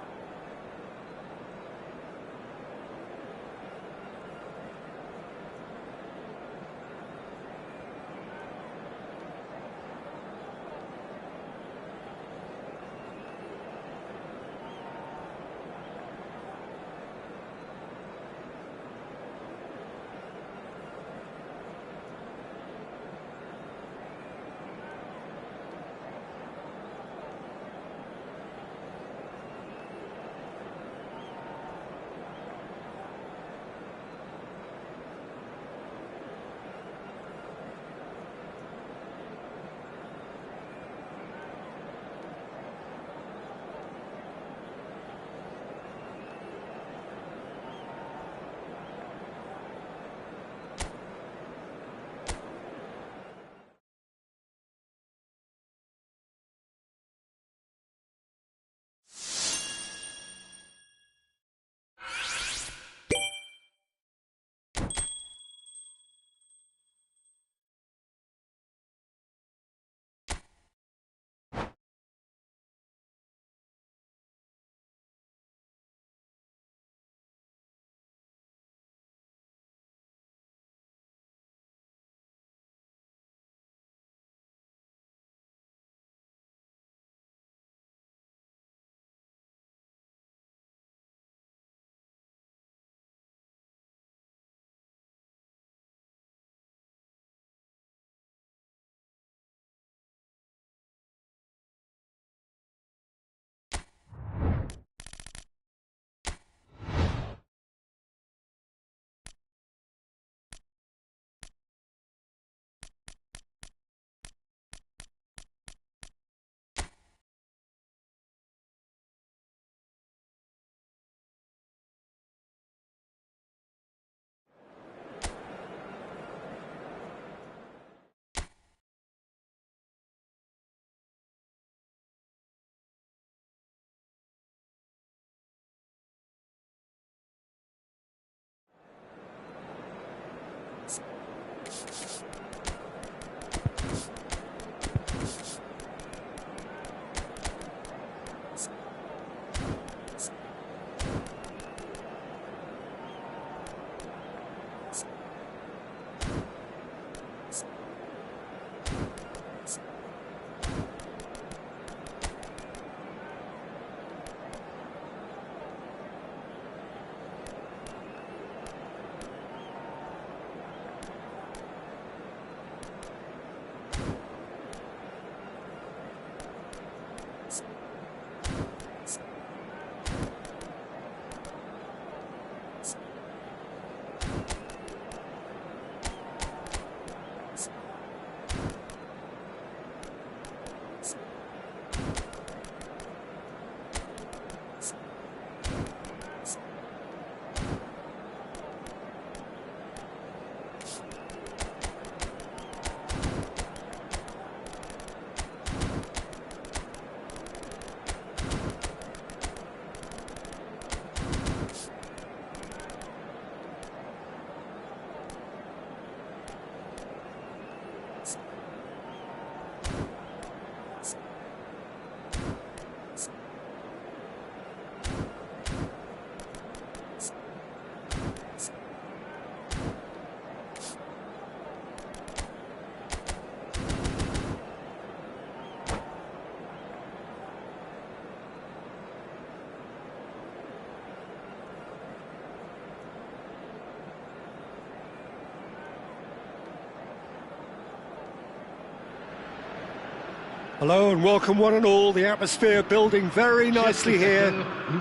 Hello and welcome one and all. The atmosphere building very nicely here.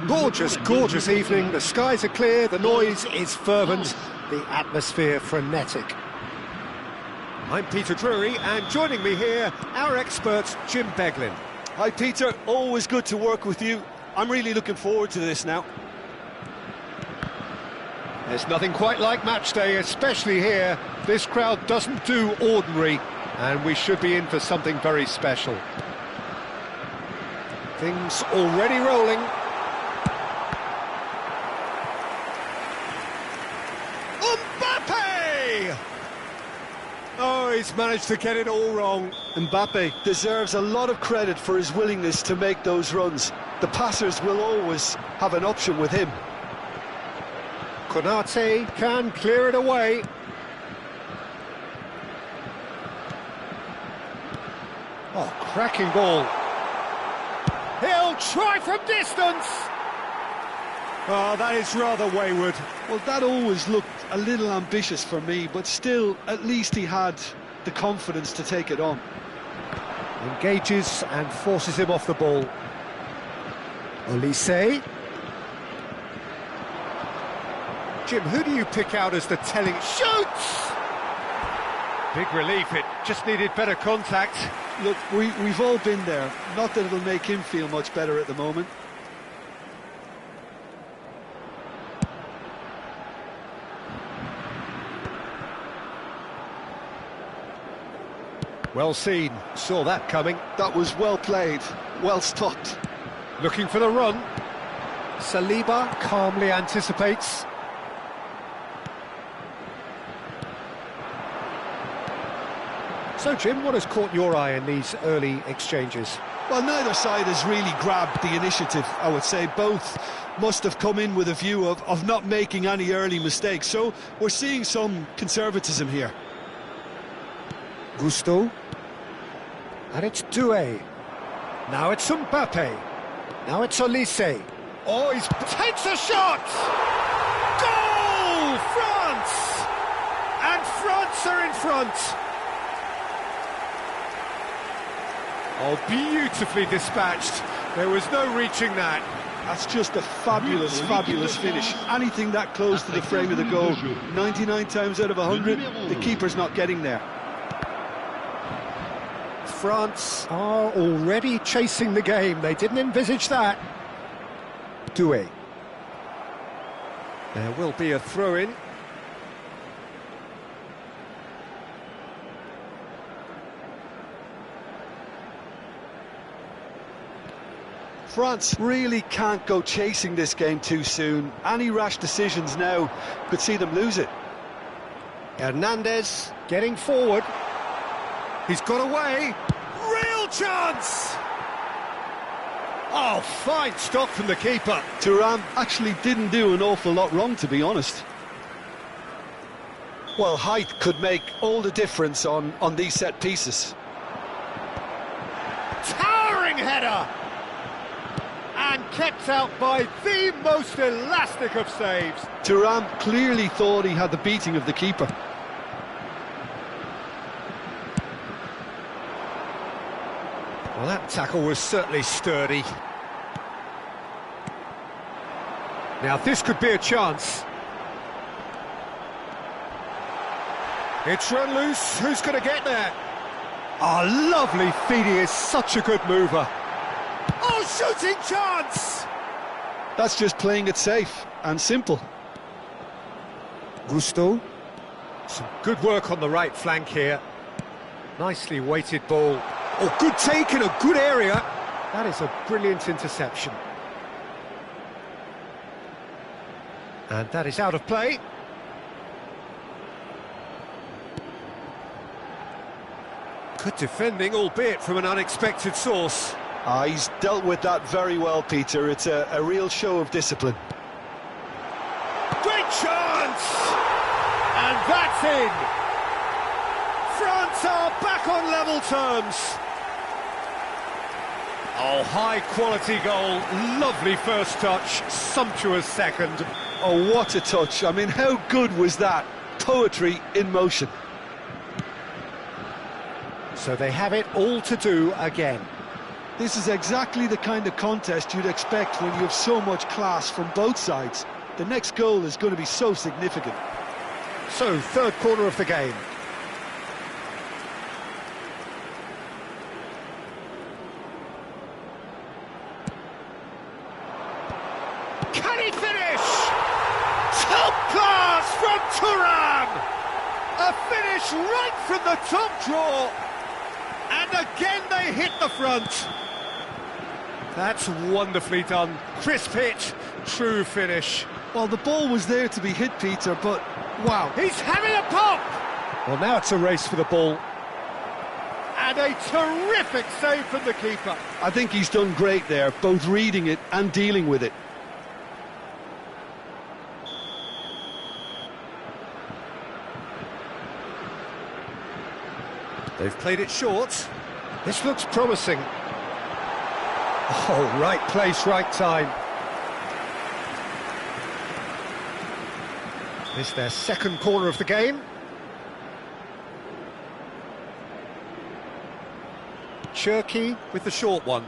Gorgeous, gorgeous evening. The skies are clear, the noise is fervent, the atmosphere frenetic. I'm Peter Drury, and joining me here, our expert Jim Beglin. Hi Peter, always good to work with you. I'm really looking forward to this now. There's nothing quite like match day, especially here. This crowd doesn't do ordinary, and we should be in for something very special. Things already rolling. Mbappe! Oh, he's managed to get it all wrong. Mbappe deserves a lot of credit for his willingness to make those runs. The passers will always have an option with him. Konate can clear it away. Oh, cracking ball. He'll try from distance. Oh, that is rather wayward. Well, that always looked a little ambitious for me, but still, at least he had the confidence to take it on. Engages and forces him off the ball. Olise. Jim, who do you pick out as the telling... Shoots! Big relief, it just needed better contact. Look, we've all been there. Not that it'll make him feel much better at the moment. Well seen, saw that coming. That was well played, well stopped. Looking for the run. Saliba calmly anticipates. So, Jim, what has caught your eye in these early exchanges? Well, neither side has really grabbed the initiative, I would say. Both must have come in with a view of not making any early mistakes. So, we're seeing some conservatism here. Gusto. And it's Doué. Now it's Mbappe. Now it's Olise. Oh, he takes a shot! Goal! France! And France are in front. Oh, beautifully dispatched. There was no reaching that. That's just a fabulous, fabulous finish. Anything that close to the frame of the goal, 99 times out of 100, the keeper's not getting there. France are already chasing the game. They didn't envisage that. Doué. There will be a throw-in. France really can't go chasing this game too soon. Any rash decisions now could see them lose it. Hernandez getting forward. He's got away. Real chance! Oh, fine stop from the keeper. Thuram actually didn't do an awful lot wrong, to be honest. Well, height could make all the difference on these set pieces. Towering header! And kept out by the most elastic of saves. Thuram clearly thought he had the beating of the keeper. Well, that tackle was certainly sturdy. Now, this could be a chance. It's run loose. Who's going to get there? Oh, lovely feed. He is such a good mover. Oh, shooting chance! That's just playing it safe and simple. Gusto. Some good work on the right flank here. Nicely weighted ball. Oh, good take in a good area. That is a brilliant interception. And that is out of play. Good defending, albeit from an unexpected source. He's dealt with that very well, Peter. It's a real show of discipline. Great chance! And that's in! France are back on level terms. Oh, high-quality goal. Lovely first touch, sumptuous second. Oh, what a touch. I mean, how good was that? Poetry in motion. So they have it all to do again. This is exactly the kind of contest you'd expect when you have so much class from both sides. The next goal is going to be so significant. So, third quarter of the game. Can he finish? Top class from Thuram! A finish right from the top draw. And again they hit the front. That's wonderfully done. Crisp hit, true finish. Well, the ball was there to be hit, Peter, but wow. He's having a pop! Well, now it's a race for the ball. And a terrific save from the keeper. I think he's done great there, both reading it and dealing with it. They've played it short. This looks promising. Oh, right place, right time. This their second corner of the game. Cherky with the short one.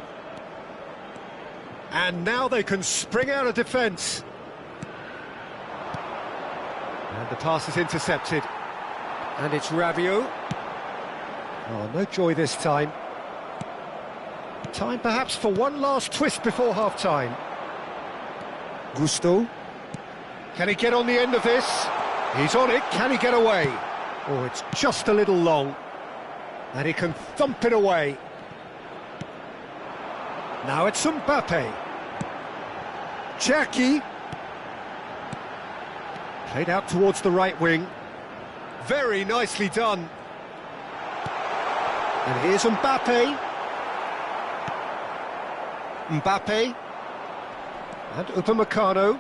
And now they can spring out of defence. And the pass is intercepted. And it's Rabiot. Oh, no joy this time. Time perhaps for one last twist before half-time. Gusto. Can he get on the end of this? He's on it. Can he get away? Oh, it's just a little long. And he can thump it away. Now it's Mbappe. Cherky. Played out towards the right wing. Very nicely done. And here's Mbappe. Mbappe. And Upamecano.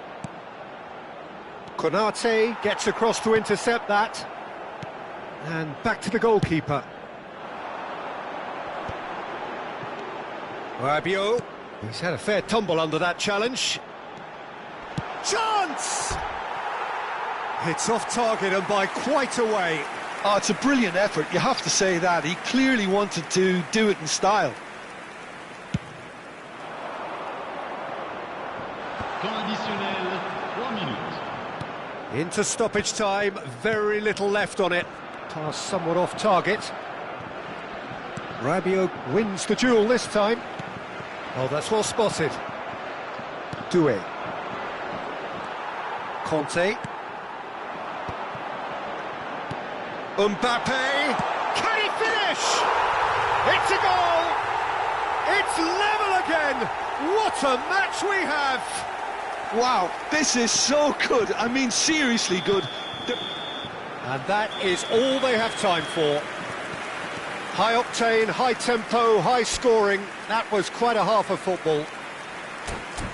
Konate gets across to intercept that. And back to the goalkeeper. Rabiot. He's had a fair tumble under that challenge. Chance! It's off target and by quite a way. Oh, it's a brilliant effort, you have to say that. He clearly wanted to do it in style. Temps additionnel, 3 minutes. Into stoppage time, very little left on it. Pass somewhat off target. Rabiot wins the duel this time. Oh, that's well spotted. Doué. Conte. Mbappe. Can he finish? It's a goal. It's level again. What a match we have. Wow, this is so good. I mean, seriously good. And that is all they have time for. High octane, high tempo, high scoring. That was quite a half of football.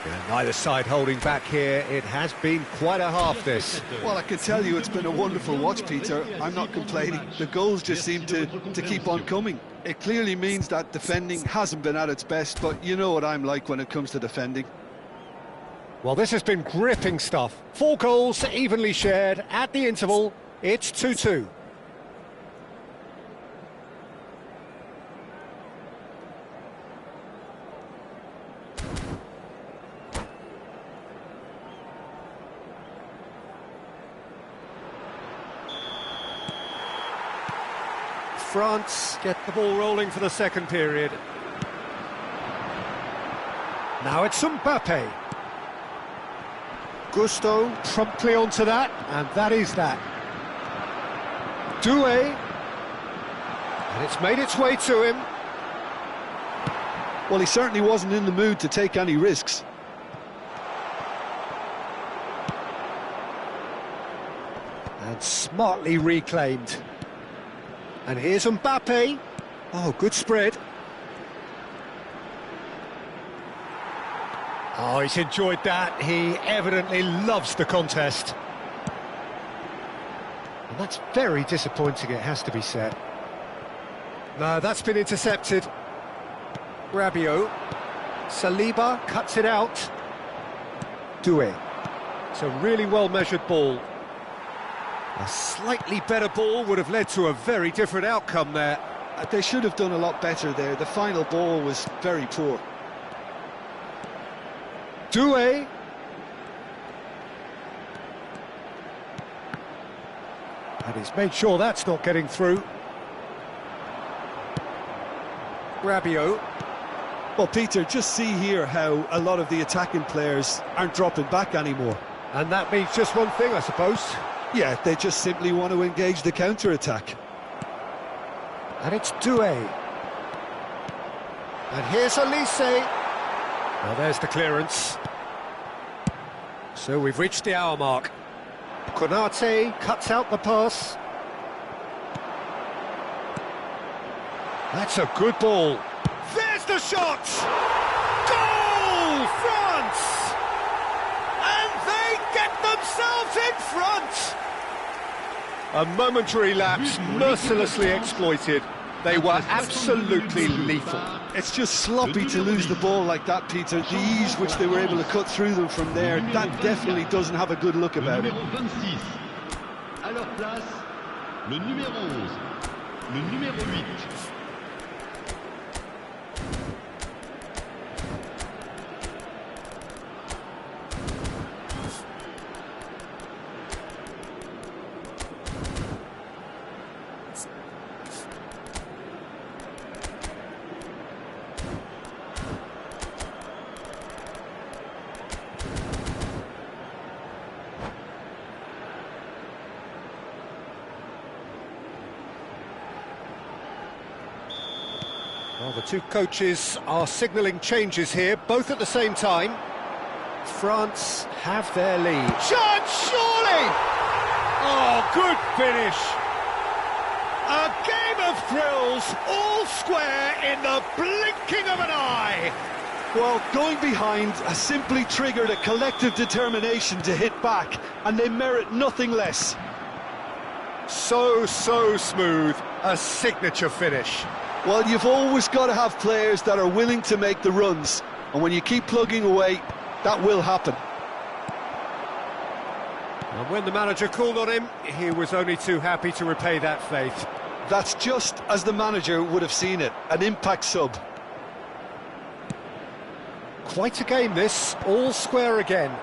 And neither side holding back here. It has been quite a half, this. Well, I can tell you it's been a wonderful watch, Peter. I'm not complaining. The goals just seem to keep on coming. It clearly means that defending hasn't been at its best, but you know what I'm like when it comes to defending. Well, this has been gripping stuff. 4 goals evenly shared. At the interval, it's 2-2. France get the ball rolling for the second period. Now it's Mbappe. Gusto promptly onto that, and that is that. Doué. And it's made its way to him. Well, he certainly wasn't in the mood to take any risks. And smartly reclaimed. And here's Mbappe. Oh, good spread. Oh, he's enjoyed that. He evidently loves the contest. And that's very disappointing, it has to be said. No, that's been intercepted. Rabiot. Saliba cuts it out. Doué. It's a really well-measured ball. A slightly better ball would have led to a very different outcome there. They should have done a lot better there. The final ball was very poor. Doué. And he's made sure that's not getting through. Rabiot. Well, Peter, just see here how a lot of the attacking players aren't dropping back anymore. And that means just one thing, I suppose. Yeah, they just simply want to engage the counter-attack. And it's Doué. And here's Elise. Well, there's the clearance. So we've reached the hour mark. Konate cuts out the pass. That's a good ball. There's the shot! Goal, France! And they get themselves in front! A momentary lapse, mercilessly exploited. They were absolutely lethal. It's just sloppy to lose the ball like that, Peter. The ease which they were able to cut through them from there, that definitely doesn't have a good look about it. À leur place, le numéro 11, le numéro 8. Well, the two coaches are signalling changes here, both at the same time. France have their lead. Chance, surely! Oh, good finish! A game of thrills, all square in the blinking of an eye! Well, going behind has simply triggered a collective determination to hit back, and they merit nothing less. So smooth, a signature finish. Well, you've always got to have players that are willing to make the runs, and when you keep plugging away, that will happen. And when the manager called on him, he was only too happy to repay that faith. That's just as the manager would have seen it, an impact sub. Quite a game this, all square again.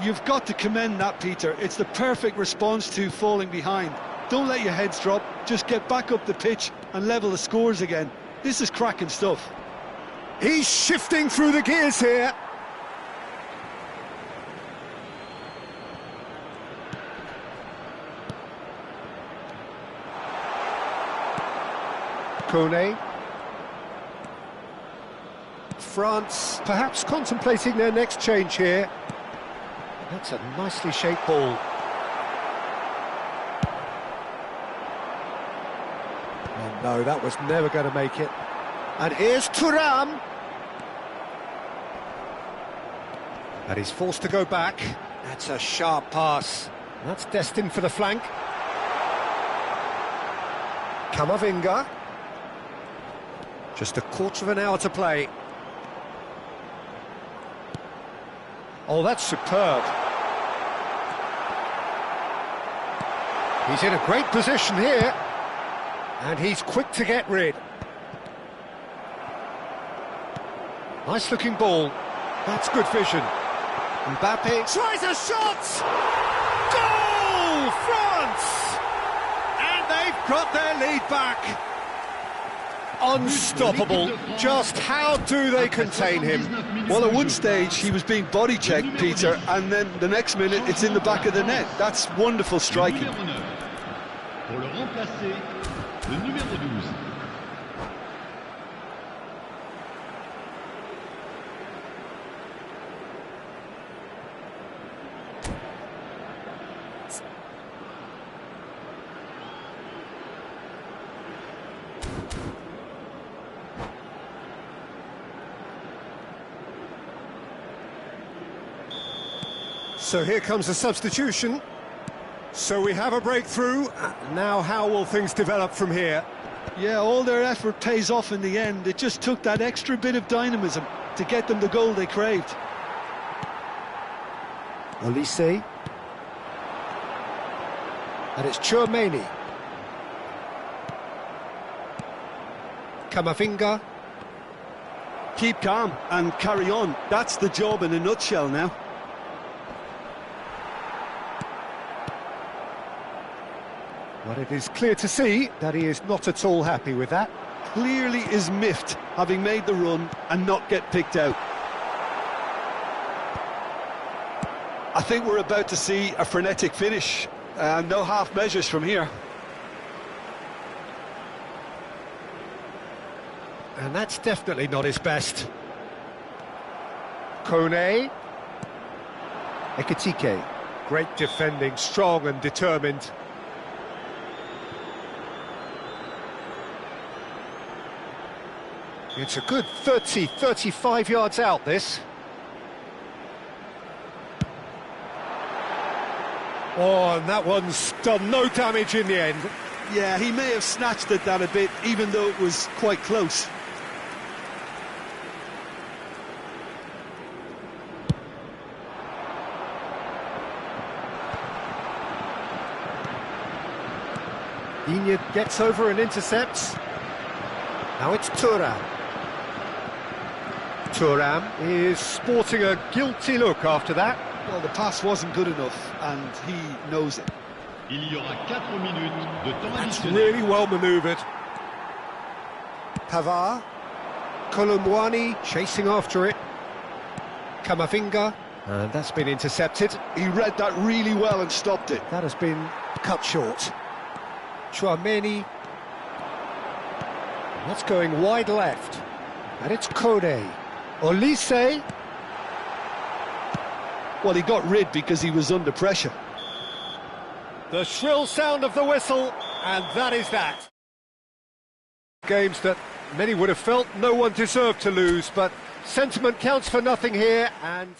You've got to commend that, Peter. It's the perfect response to falling behind. Don't let your heads drop, just get back up the pitch and level the scores again. This is cracking stuff. He's shifting through the gears here. Kone. France perhaps contemplating their next change here. That's a nicely shaped ball. Oh no, that was never going to make it. And here's Thuram. And he's forced to go back. That's a sharp pass. That's destined for the flank. Camavinga. Just a quarter of an hour to play. Oh, that's superb. He's in a great position here. And he's quick to get rid. Nice looking ball. That's good vision. Mbappe tries a shot! Goal! France! And they've got their lead back. Unstoppable. Just how do they contain him? Well, at one stage he was being body checked, Peter, and then the next minute it's in the back of the net. That's wonderful striking. Pour le remplacer, le numéro 12. So here comes a substitution. So we have a breakthrough. Now how will things develop from here? Yeah, all their effort pays off in the end. It just took that extra bit of dynamism to get them the goal they craved. Elise. And it's Chouameni. Camavinga. Keep calm and carry on. That's the job in a nutshell now. But it is clear to see that he is not at all happy with that. Clearly is miffed, having made the run and not get picked out. I think we're about to see a frenetic finish. No half measures from here. And that's definitely not his best. Kone. Ekitike. Great defending, strong and determined. It's a good 30, 35 yards out, this. Oh, and that one's done no damage in the end. Yeah, he may have snatched at that a bit, even though it was quite close. Inyad gets over and intercepts. Now it's Thuram. Thuram is sporting a guilty look after that. Well, the pass wasn't good enough, and he knows it. Il y aura 4 minutes de temps That's additionnel. really well manoeuvred. Pavard. Kolomwani chasing after it. Camavinga. And that's been intercepted. He read that really well and stopped it. That has been cut short. Chouameni. That's going wide left. And it's Kone. Olise. Well, he got rid because he was under pressure. The shrill sound of the whistle, and that is that. Games that many would have felt no one deserved to lose, but sentiment counts for nothing here, and...